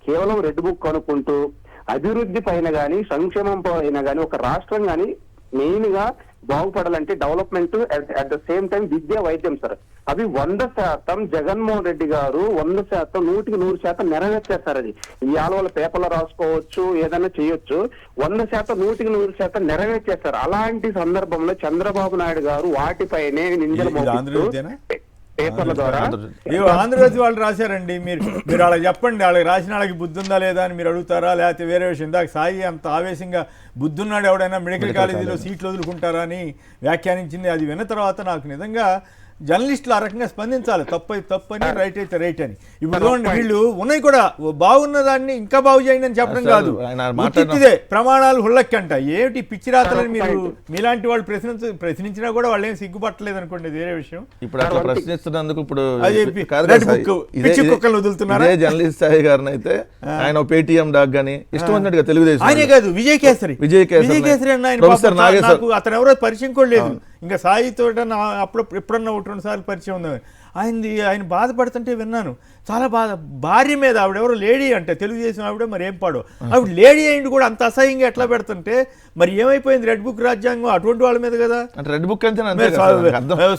కేవలం రెడ్ బుక్ అనుకుంటూ అభివృద్ధి పైన గానీ సంక్షేమం పైన గానీ ఒక రాష్ట్రం గానీ మెయిన్ గా బాగుపడాలంటే development at the same time విద్య వైద్యం సార్ అవి 100% జగన్మోహన్ రెడ్డి గారు 100% 100% నెరవేర్చేస్తారు. అది ఇవాళ వాళ్ళ పేపర్లో రాసుకోవచ్చు, ఏదైనా చేయొచ్చు. 100% 100% నెరవేర్చేస్తారు. అలాంటి సందర్భంలో చంద్రబాబు నాయుడు గారు వాటిపైనే నిందలు మోపుతూ పేపర్ల ద్వారా. ఆంధ్రజ్యోతి వాళ్ళు రాశారండి. మీరు వాళ్ళకి చెప్పండి, వాళ్ళకి రాసిన వాళ్ళకి బుద్ధి ఉందా లేదా అని మీరు అడుగుతారా, లేకపోతే వేరే విషయం. ఇందాక సాయి అంత ఆవేశంగా బుద్ధున్నాడు ఎవడైనా మెడికల్ కాలేజీలో సీట్లు వదులుకుంటారా అని వ్యాఖ్యానించింది. అది విన్న తర్వాత నాకు నిజంగా జర్నలిస్టులు ఆ రకంగా స్పందించాలి. తప్పని రైట్ అయితే రైట్ అని. ఇప్పుడు చూడండి, వీళ్ళు ఉన్నాయి కూడా బాగున్న దాన్ని ఇంకా బాగు చేయండి అని చెప్పడం కాదు, ఇదే ప్రమాణాలు హుళ్ళక్కంట. ఏమిటి పిచ్చి రాతలని మీరు మీలాంటి వాళ్ళు ప్రశ్నించినా కూడా వాళ్ళు ఏం సిగ్గుపట్టలేదు అనుకోండి, వేరే విషయం. ఇప్పుడు అట్లా ప్రశ్నిస్తున్నందుకు ఇప్పుడు కుక్కలు వదులుతున్నారు. జర్నలిస్ట్ సాయి గారిని అయితే ఆయన పేటీఎం డాగ్ గాని ఇష్టం ఉన్నట్టుగా తెలుగుదేశం ఆయనే కాదు, విజయ్ కేసరి అన్న ఆయన, అతను ఎవరో పరిచయం కూడా లేదు. ఇంకా సాయితో ఎప్పుడన్నా ఒకటి 2 సార్లు పరిచయం ఉంది. ఆయన బాధపడుతుంటే విన్నాను, చాలా భార్య మీద, ఆవిడెవరో లేడీ అంటే తెలుగుదేశం ఆవిడ, మరి ఏం పాడో ఆవిడ లేడీ అయింది కూడా అంత అసహ్యంగా ఎట్లా పెడుతుంటే మరి ఏమైపోయింది రెడ్ బుక్ రాజ్యాంగం అటువంటి వాళ్ళ మీద కదా. రెడ్ బుక్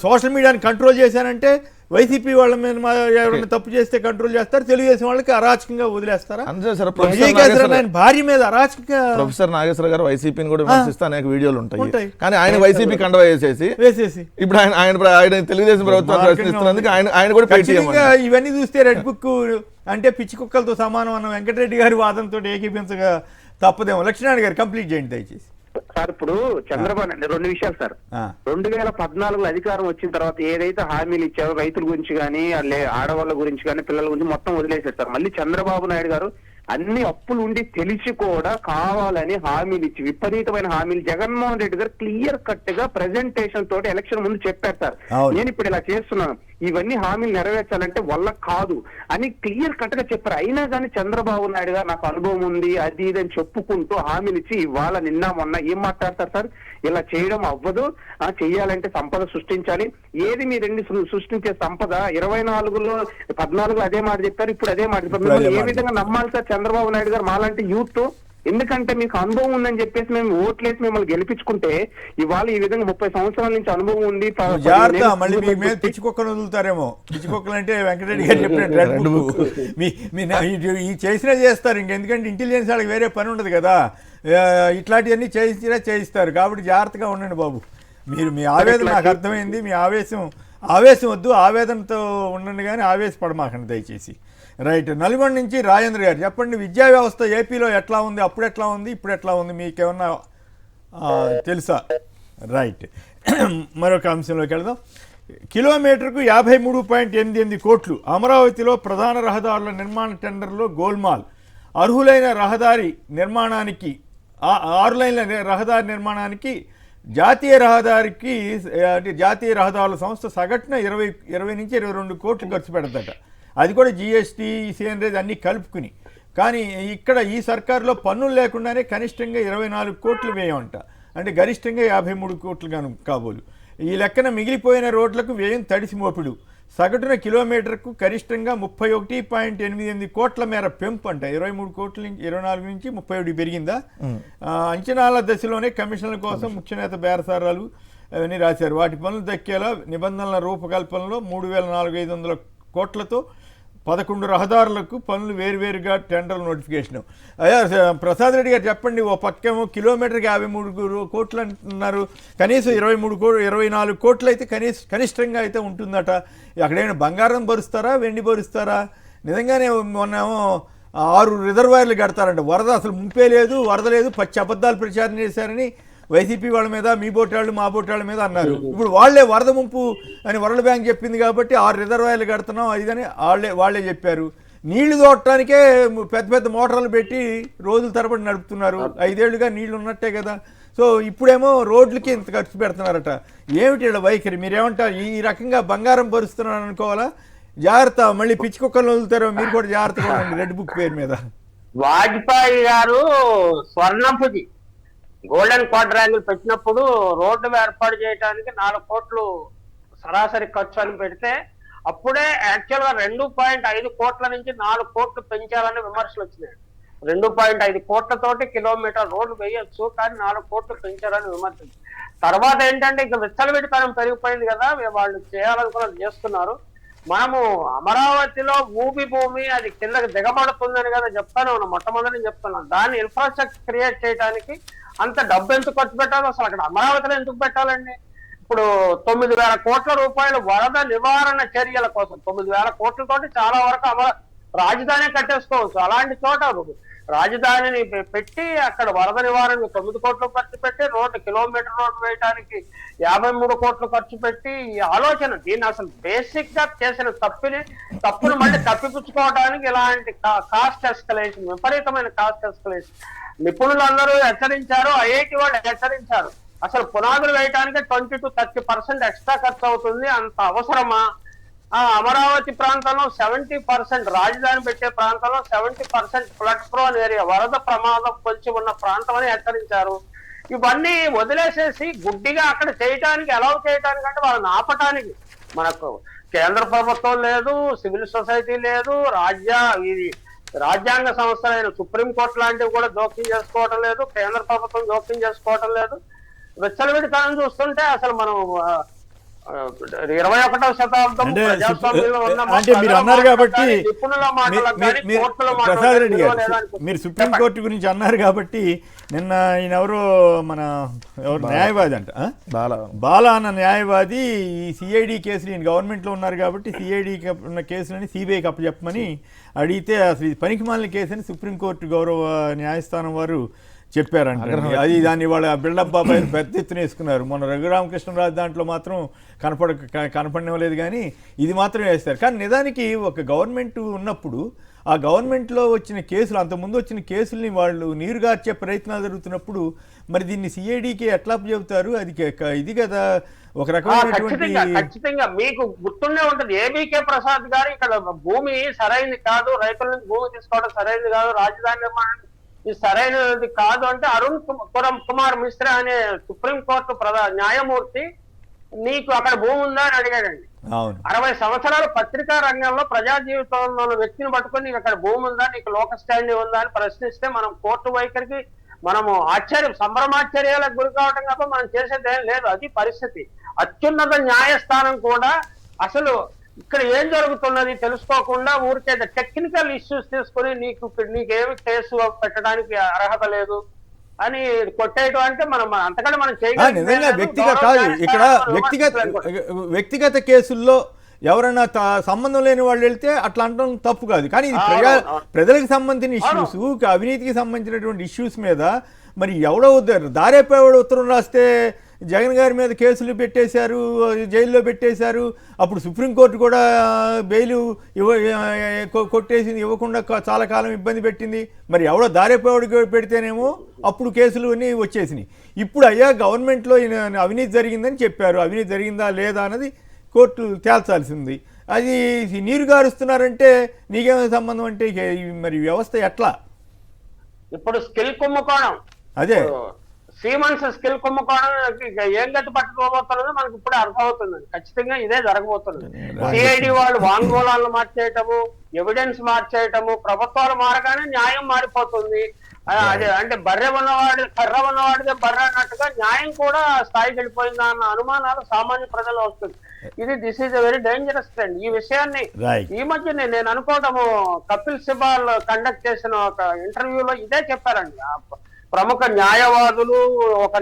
సోషల్ మీడియాని కంట్రోల్ చేశానంటే వైసీపీ వాళ్ళ మీద ఎవరైనా తప్పు చేస్తే కంట్రోల్ చేస్తారు, తెలుగుదేశం వాళ్ళకి అరాచకంగా వదిలేస్తారా? భార్య మీద అరాచకంగా ప్రొఫెసర్ నాగేశ్వర గారు వైసీపీని కూడా విమర్శిస్తే అనేక వీడియోలు ఉంటాయి, కానీ ఆయన వైసీపీ కండవా వేసేసి ఇప్పుడు ఆయన తెలుగుదేశం ప్రభుత్వం ప్రశ్నిస్తున్నందుకు ఆయన కూడా ఇవన్నీ చూస్తే రెడ్ బుక్ అంటే పిచ్చి కుక్కలతో సమానం అన్న వెంకటరెడ్డి గారి వాదంతో ఏకీపించగా తప్పదేమో. లక్ష్మీనారాయణ గారు కంప్లీట్ చేయండి దయచేసి. సార్ ఇప్పుడు చంద్రబాబు 2 విషయాలు సార్. 2014లో అధికారం వచ్చిన తర్వాత ఏదైతే హామీలు ఇచ్చారో రైతుల గురించి కానీ, ఆడవాళ్ళ గురించి కానీ, పిల్లల గురించి మొత్తం వదిలేశారు సార్. మళ్ళీ చంద్రబాబు నాయుడు గారు అన్ని అప్పులు ఉండి తెలిసి కూడా కావాలని హామీలు ఇచ్చి విపరీతమైన హామీలు జగన్మోహన్ రెడ్డి గారు క్లియర్ కట్ గా ప్రెజెంటేషన్ తోటి ఎలక్షన్ ముందు చెప్పారు సార్. నేను ఇప్పుడు ఇలా చేస్తున్నాను, ఇవన్నీ హామీలు నెరవేర్చాలంటే వల్ల కాదు అని క్లియర్ కట్ గా చెప్పారు. అయినా కానీ చంద్రబాబు నాయుడు గారు నాకు అనుభవం ఉంది అది ఇది అని చెప్పుకుంటూ హామీలు ఇచ్చి ఇవాళ నిన్న మొన్న ఏం మాట్లాడతారు సార్? ఇలా చేయడం అవ్వదు, చెయ్యాలంటే సంపద సృష్టించాలి. ఏది మీరండి సృష్టించే సంపద? 24లో 14లో అదే మాట చెప్పారు, ఇప్పుడు అదే మాట చెప్పారు. ఏ విధంగా నమ్మాలి సార్ చంద్రబాబు నాయుడు గారు మాలాంటి యూత్? ఎందుకంటే మీకు అనుభవం ఉందని చెప్పేసి మేము ఓట్లేసి మిమ్మల్ని గెలిపించుకుంటే ఇవాళ ఈ విధంగా 30 సంవత్సరాల నుంచి అనుభవం ఉంది. మళ్ళీ మీ మీద పిచ్చికొక్కలు వదులుతారేమో. పిచ్చికొక్కలు అంటే వెంకటరెడ్డి గారు చెప్పినట్టు ఈ చేసినా చేస్తారు, ఇంకెందుకంటే ఇంటెలిజెన్స్ వాళ్ళకి వేరే పని ఉండదు కదా, ఇట్లాంటివన్నీ చేయిస్తారు. కాబట్టి జాగ్రత్తగా ఉండండి బాబు. మీ ఆవేదన నాకు అర్థమైంది. మీ ఆవేశం వద్దు, ఆవేదనతో ఉండండి కానీ ఆవేశపడమాకండి దయచేసి. రైట్. నల్గొండ నుంచి రాజేంద్ర గారు చెప్పండి, విద్యా వ్యవస్థ ఏపీలో ఎట్లా ఉంది, అప్పుడు ఎట్లా ఉంది, ఇప్పుడు ఎట్లా ఉంది, మీకేమన్నా తెలుసా? రైట్. మరొక అంశంలోకి వెళదాం. కిలోమీటర్కు 53.88 కోట్లు. అమరావతిలో ప్రధాన రహదారుల నిర్మాణ టెండర్లో గోల్మాల్. అర్హులైన రహదారి నిర్మాణానికి 6 లైన్ల రహదారి నిర్మాణానికి జాతీయ రహదారుల సంస్థ సగటున 20 నుంచి 22 కోట్లు ఖర్చు పెడతాట. అది కూడా జీఎస్టీ, సిఎన్రేజ్ అన్నీ కలుపుకుని. కానీ ఇక్కడ ఈ సర్కారులో పన్నులు లేకుండానే కనిష్టంగా 24 కోట్లు వ్యయం అంట, అంటే గరిష్టంగా 53 కోట్లు కాబోలు. ఈ లెక్కన మిగిలిపోయిన రోడ్లకు వ్యయం తడిసి మోపిడు. సగటున కిలోమీటర్కు గరిష్టంగా 31.88 కోట్ల మేర పెంపు అంట. 23 కోట్ల నుంచి 24 నుంచి 31 పెరిగిందా? అంచనాల దశలోనే కమిషన్ల కోసం ముఖ్యనేత బేరసారాలు అవన్నీ రాశారు. వాటి పనులు దక్కేలా నిబంధనల రూపకల్పనలో 3,4500 కోట్లతో 11 రహదారులకు పనులు వేరువేరుగా టెండర్ నోటిఫికేషన్. అయ్యా ప్రసాద్ రెడ్డి గారు చెప్పండి, ఓ పక్కేమో కిలోమీటర్కి 53 కోట్లు అంటున్నారు, కనీసం 24 కోట్లు అయితే కనిష్టంగా అయితే ఉంటుందట. అక్కడేమైనా బంగారం భరుస్తారా, వెండి భరుస్తారా? నిజంగానే మొన్నేమో 6 రిజర్వాయర్లు కడతారంట. వరద అసలు ముంపే లేదు, వరద లేదు, పచ్చి అబద్ధాలు ప్రచారం చేశారని వైసీపీ వాళ్ళ మీద, మీ బోటాళ్ళు మా బోటాళ్ళ మీద అన్నారు. ఇప్పుడు వాళ్లే వరద ముంపు అని వరల్డ్ బ్యాంక్ చెప్పింది కాబట్టి 6 రిజర్వాయర్లు కడుతున్నాం ఇదని వాళ్లే చెప్పారు. నీళ్లు తోడటానికే పెద్ద పెద్ద మోటార్లు పెట్టి రోజుల తరబడి నడుపుతున్నారు. 5 ఏళ్లుగా నీళ్లు ఉన్నట్టే కదా. సో ఇప్పుడేమో రోడ్లకి ఇంత ఖర్చు పెడుతున్నారట. ఏమిటి ఇలా వైఖరి? మీరేమంటారు? ఈ రకంగా బంగారం పరుస్తున్నారు అనుకోవాలా? జాగ్రత్త, మళ్ళీ పిచ్చికొక్కలు వదులుతారో మీరు కూడా జాగ్రత్తగా ఉండండి రెడ్ బుక్ పేరు మీద. వాజ్పేయి గారు స్వర్ణపుది గోల్డెన్ క్వాడ్రాంగిల్ పెట్టినప్పుడు రోడ్డు ఏర్పాటు చేయడానికి 4 కోట్లు సరాసరి ఖర్చు అని పెడితే అప్పుడే యాక్చువల్ గా 2.5 కోట్ల నుంచి 4 కోట్లు పెంచాలని విమర్శలు వచ్చినాయి. 2.5 కోట్లతోటి కిలోమీటర్ రోడ్డు వేయొచ్చు, కానీ 4 కోట్లు పెంచాలని విమర్శలు. తర్వాత ఏంటంటే ఇక విచ్చలవిడితనం పెరిగిపోయింది కదా, వాళ్ళు చేయాలనుకున్నది చేస్తున్నారు. మనము అమరావతిలో భూమి అది కిందకి దిగబడుతుందని కదా చెప్తాను, మొట్టమొదటి చెప్తున్నాను. దాన్ని ఇన్ఫ్రాస్ట్రక్చర్ క్రియేట్ చేయడానికి అంత డబ్బు ఎందుకు ఖర్చు పెట్టాలి? అసలు అక్కడ అమరావతిలో ఎందుకు పెట్టాలండి? ఇప్పుడు 9,000 కోట్ల రూపాయలు వరద నివారణ చర్యల కోసం 9,000 కోట్లతోటి చాలా వరకు రాజధాని కట్టేసుకోవచ్చు. అలాంటి చోట రాజధానిని పెట్టి అక్కడ వరద నివారణకు 9 కోట్లు ఖర్చు పెట్టి కిలోమీటర్ రోడ్డు వేయడానికి 53 కోట్లు ఖర్చు పెట్టి ఈ ఆలోచన దీన్ని అసలు బేసిక్ గా చేసిన తప్పును మళ్ళీ తప్పిపుచ్చుకోవడానికి ఇలాంటి కాస్ట్ ఎస్కలేషన్, విపరీతమైన కాస్ట్ ఎస్కలేషన్. నిపుణులందరూ హెచ్చరించారు, ఐఐటి వాళ్ళు హెచ్చరించారు. అసలు పునాదులు వేయడానికి 20 to 30% ఎక్స్ట్రా ఖర్చు అవుతుంది, అంత అవసరమా? అమరావతి ప్రాంతంలో 70%, రాజధాని పెట్టే ప్రాంతంలో 70% ఫ్లడ్ ప్రోన్ ఏరియా, వరద ప్రమాదం పొంచి ఉన్న ప్రాంతం అని హెచ్చరించారు. ఇవన్నీ వదిలేసేసి గుడ్డిగా అక్కడ చేయటానికి అలౌ చేయటానికి అంటే వాళ్ళని ఆపటానికి మనకు కేంద్ర ప్రభుత్వం లేదు, సివిల్ సొసైటీ లేదు, రాజ్యాంగ సంస్థలైన సుప్రీంకోర్టు లాంటివి కూడా జోక్యం చేసుకోవటం లేదు, కేంద్ర ప్రభుత్వం జోక్యం చేసుకోవటం లేదు. విచ్చలవిడి కాలం చూస్తుంటే అసలు మనం 21వ శతాబ్దం ప్రజాస్వామ్యంలో అంటే మీరు అన్నారు కాబట్టి నిపుణుల మాటలకు కానీ కోర్టుల ప్రసాద్ రెడ్డి గారు మాటలకు మీరు సుప్రీంకోర్టు గురించి అన్నారు కాబట్టి నిన్న ఈయన ఎవరు న్యాయవాది అంట బాలా అన్న న్యాయవాది ఈ సిఐడి కేసులు ఈయన గవర్నమెంట్లో ఉన్నారు కాబట్టి సిఐడికి ఉన్న కేసులని సిబిఐకి అప్పచెప్పమని అడిగితే అసలు ఇది పనికిమాలిన కేసు అని సుప్రీంకోర్టు గౌరవ న్యాయస్థానం వారు చెప్పారంట. అది దాన్ని వాళ్ళ బిల్డప్ బాబాయ్ పెద్ద ఎత్తున వేసుకున్నారు. మొన్న రఘురామకృష్ణరాజు దాంట్లో మాత్రం కనపడనివ్వలేదు, కానీ ఇది మాత్రం వేస్తారు. కానీ నిజానికి ఒక గవర్నమెంట్ ఉన్నప్పుడు ఆ గవర్నమెంట్లో వచ్చిన కేసులు, అంతకుముందు వచ్చిన కేసుల్ని వాళ్ళు నీరుగార్చే ప్రయత్నాలు జరుగుతున్నప్పుడు మరి దీన్ని సిఐడికి ఎట్లా చెబుతారు? అది ఇది కదా ఒక రకమైనటువంటి. ఖచ్చితంగా మీకు గుర్తుండే ఉంటుంది, ఏబీకే ప్రసాద్ గారు ఇక్కడ భూమి సరైనది కాదు, రైతుల నుంచి భూమి తీసుకోవడం సరైనది కాదు, రాజధాని నిర్మాణం ఇది సరైనది కాదు అంటే అరుణ్ కుమార్ మిశ్రా అనే సుప్రీంకోర్టు న్యాయమూర్తి నీకు అక్కడ భూమి ఉందా అని అడిగాడండి. 60 సంవత్సరాలు పత్రికా రంగంలో ప్రజా జీవితంలో ఉన్న వ్యక్తిని పట్టుకొని నీకు అక్కడ భూమి ఉందా, నీకు లోక స్టాండింగ్ ఉందా అని ప్రశ్నిస్తే మనం కోర్టు వైఖరికి మనము సంభ్రమాశ్చర్యాలకు గురి కావటం తప్ప మనం చేసేది ఏం లేదు. అది పరిస్థితి. అత్యున్నత న్యాయస్థానం కూడా అసలు ఇక్కడ ఏం జరుగుతున్నది తెలుసుకోకుండా ఊరికే టెక్నికల్ ఇష్యూస్ తీసుకుని నీకేమి కేసు పెట్టడానికి అర్హత లేదు అని కొట్టేయటం అంటే మనం అంతకంటే మనం నిజంగా ఇక్కడ వ్యక్తిగత కేసుల్లో ఎవరైనా సంబంధం లేని వాళ్ళు వెళ్తే అట్లా అనడం తప్పు కాదు. కానీ ఇది ప్రజలకు సంబంధించిన ఇష్యూస్, అవినీతికి సంబంధించినటువంటి ఇష్యూస్ మీద మరి ఎవడో దారేపేవాడు ఉత్తరం రాస్తే జగన్ గారి మీద కేసులు పెట్టేశారు, జైల్లో పెట్టేశారు. అప్పుడు సుప్రీంకోర్టు కూడా బెయిల్ కొట్టేసింది, ఇవ్వకుండా చాలా కాలం ఇబ్బంది పెట్టింది. మరి ఎవడో దారేపేవాడికి పెడితేనేమో అప్పుడు కేసులు అన్నీ వచ్చేసినాయి. ఇప్పుడు గవర్నమెంట్లో అవినీతి జరిగిందని చెప్పారు. అవినీతి జరిగిందా లేదా అన్నది కోర్టు తేల్చాల్సింది. అది నీరు గారుస్తున్నారంటే నీకేమైనా సంబంధం అంటే మరి వ్యవస్థ ఎట్లా? ఇప్పుడు స్కిల్ కుంభకోణం, అదే సీమన్స్ స్కిల్ కుంభకోణం ఏం గతి పట్టుకోబోతున్నదో మనకి ఇప్పుడే అర్థమవుతుంది. ఖచ్చితంగా ఇదే జరగబోతుంది. సిఐడి వాళ్ళు వాంగ్మూలాలను మార్చేయటము, ఎవిడెన్స్ మార్చేయటము, ప్రభుత్వాలు మారగానే న్యాయం మారిపోతుంది. అదే అంటే కర్ర ఉన్నవాడిదే బర్రె అన్నట్టుగా న్యాయం కూడా స్థాయికి వెళ్ళిపోయిందా అన్న అనుమానాలు సామాన్య ప్రజలు వస్తుంది. This is a very dangerous trend. ఈ విషయాన్ని ఈ మధ్య నేను అనుకోవటము కపిల్ సిబాల్ కండక్ట్ చేసిన ఒక ఇంటర్వ్యూలో ఇదే చెప్పారండి. ప్రముఖ న్యాయవాదులు, ఒక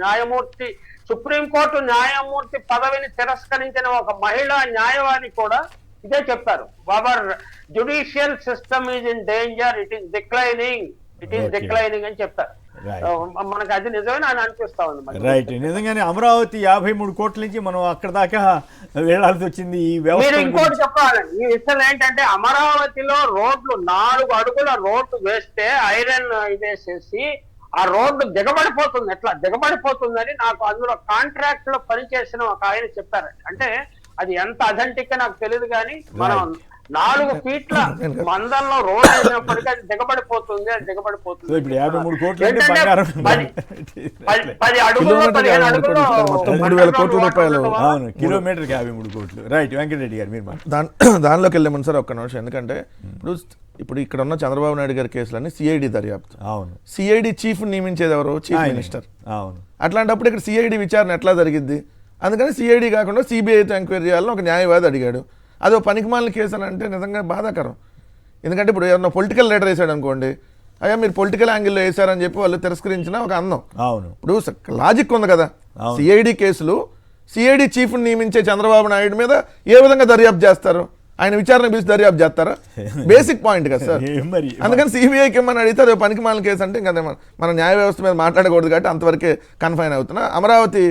న్యాయమూర్తి సుప్రీంకోర్టు న్యాయమూర్తి పదవిని తిరస్కరించిన ఒక మహిళా న్యాయవాది కూడా ఇదే చెప్పారు. Our judicial system is in danger, it is declining అని చెప్పారు. మనకు అది నిజమే అని అనిపిస్తా ఉంది. రైట్, నిజంగానే అమరావతి 53 కోట్ల నుంచి మనం అక్కడ దాకా వెళ్లాల్సి వచ్చింది. మీరు ఇంకోటి చెప్పాలండి, ఈ విషయం ఏంటంటే అమరావతిలో రోడ్లు 4 అడుగుల రోడ్డు వేస్తే ఐరన్ వేసేసి ఆ రోడ్డు దిగబడిపోతుంది. ఎట్లా దిగబడిపోతుందని నాకు అందులో కాంట్రాక్ట్ లో పనిచేసిన ఒక ఆయన చెప్పారు. అంటే అది ఎంత అథెంటిక్ నాకు తెలియదు, కానీ మనం 4 ఫీట్ల మందంలో రోడ్ అయినప్పటికీ అది దిగబడిపోతుంది. ఇప్పుడు 53 కోట్లు 10 అడుగులు 15 అడుగులు మొత్తం 3,000 కోట్ల రూపాయలు. అవును, కిలోమీటర్కి 53 కోట్లు. రైట్, వెంకటరెడ్డి గారు మీరు దానిలోకి వెళ్ళే ముందు సార్ ఒక్క నిమిషం. ఎందుకంటే ఇప్పుడు ఇక్కడ ఉన్న చంద్రబాబు నాయుడు గారి కేసులన్నీ సిఐడి దర్యాప్తు. అవును, సిఐడి చీఫ్ నియమించేది ఎవరు? Chief minister. అవును, అట్లాంటప్పుడు ఇక్కడ సిఐడి విచారణ ఎట్లా జరిగింది? అందుకని సిఐడి కాకుండా సిబిఐతో ఎంక్వైరీ చేయాలని ఒక న్యాయవాది అడిగాడు. అది ఒక పనికిమాలిన కేసు అని అంటే నిజంగా బాధాకరం. ఎందుకంటే ఇప్పుడు ఏమన్నా పొలిటికల్ లీడర్ వేసాడు అనుకోండి, అయ్యా మీరు పొలిటికల్ యాంగిల్లో వేసారని చెప్పి వాళ్ళు తిరస్కరించిన ఒక అందం. అవును, ఇప్పుడు లాజిక్ ఉంది కదా, అవును. సిఐడి కేసులు సిఐడి చీఫ్ని నియమించే చంద్రబాబు నాయుడు మీద ఏ విధంగా దర్యాప్తు చేస్తారు? ఆయన విచారణ పిలిచి దర్యాప్తు చేస్తారా? బేసిక్ పాయింట్ కదా సార్. మరి అందుకని సిబిఐకి ఏమని అడిగితే అది పనికి మాలిన కేసు అంటే ఇంకా మన న్యాయ వ్యవస్థ మీద మాట్లాడకూడదు కాబట్టి అంతవరకే కన్ఫైన్ అవుతున్నా. అమరావతి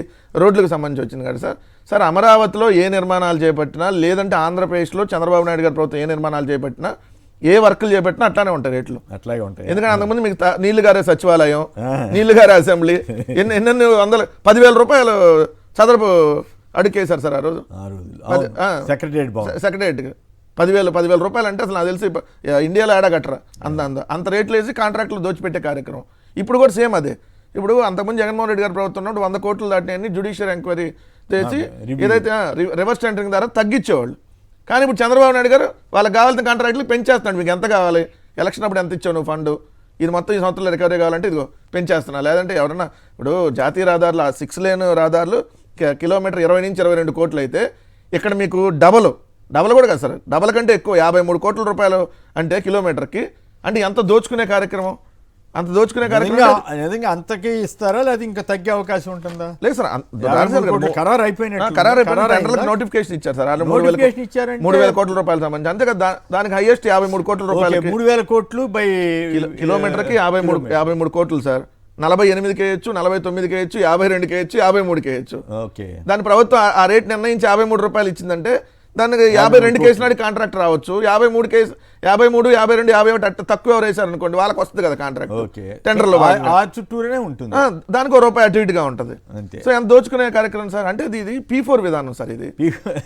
రోడ్లకు సంబంధించి వచ్చింది కదా సార్. సార్ అమరావతిలో ఏ నిర్మాణాలు చేపట్టినా, లేదంటే ఆంధ్రప్రదేశ్లో చంద్రబాబు నాయుడు గారి ప్రభుత్వం ఏ నిర్మాణాలు చేపట్టినా, ఏ వర్కులు చేపట్టినా అట్లానే ఉంటాయి రేట్లు. అట్లాగే ఉంటాయి. ఎందుకంటే అంతకుముందు మీకు నీళ్లు గారే సచివాలయం, నీళ్లు గారే అసెంబ్లీ, ఎన్నెన్ని వందల 10,000 రూపాయలు చదరపు అడుకేశారు సార్ ఆ రోజు. సెక్రటరియట్ 10,000 రూపాయలు అంటే అసలు నాకు తెలిసి ఇండియాలో ఆడగట్టరా అంత రేట్లు వేసి కాంట్రాక్టులు దోచిపెట్టే కార్యక్రమం. ఇప్పుడు కూడా సేమ్ అదే. ఇప్పుడు అంతకుముందు జగన్మోహన్ రెడ్డి గారు ప్రభుత్వం ఉన్నప్పుడు 100 కోట్లు దాటిని జ్యుడిషియల్ ఎంక్వైరీ చేసి ఏదైతే రివర్స్ టెండరింగ్ ద్వారా తగ్గించేవాళ్ళు. కానీ ఇప్పుడు చంద్రబాబు నాయుడు గారు వాళ్ళకి కావాల్సిన కాంట్రాక్టులు పెంచేస్తున్నాడు. మీకు ఎంత కావాలి, ఎలక్షన్ అప్పుడు ఎంత ఇచ్చావు నువ్వు ఫండ్, ఇది మొత్తం ఈ సంవత్సరంలో రికవరీ కావాలంటే ఇదిగో పెంచేస్తున్నా. లేదంటే ఎవరన్నా ఇప్పుడు జాతీయ రహదారులు 6 లేన్ రహదారులు కిలోమీటర్ 20 నుంచి 22 కోట్లు అయితే ఇక్కడ మీకు డబల్ కూడా కాదు సార్, డబల్ కంటే ఎక్కువ 53 కోట్ల రూపాయలు అంటే కిలోమీటర్కి. అంటే ఎంత దోచుకునే కార్యక్రమం, అంత దోచుకునే కార్యక్రమం. అంతకే ఇస్తారా లేదా ఇంకా తగ్గే అవకాశం ఉంటుందా? లేదు సార్, ఖరారు అయిపోయినట్టు నోటిఫికేషన్ ఇచ్చారు సార్. 3,000 కోట్ల రూపాయలు సంబంధించి. అంతే కదా, దానికి హైయెస్ట్ 53 కోట్ల రూపాయలు. 3,000 కోట్లు బై కిలోమీటర్కి 53 కోట్లు సార్. 48 కేయచ్చు, 49 కేయచ్చు, 52 కేయచ్చు, 53 కేయచ్చు. దాని ప్రభుత్వం ఆ రేట్ నిర్ణయించి 53 రూపాయలు ఇచ్చిందంటే దానికి 52 కేసులు నాటి కాంట్రాక్ట్ రావచ్చు. 53 కేసు 52, 51 అట్ట తక్కువ ఎవరు వేసారు అనుకోండి, వాళ్ళకి వస్తుంది కదా కాంట్రాక్ట్ టెండర్లో. చుట్టూనే ఉంటుంది, దానికి రూపాయి అటు ఇటుగా ఉంటుంది. సో ఎంత దోచుకునే కార్యక్రమం సార్. అంటే ఇది P4 విధానం సార్. ఇది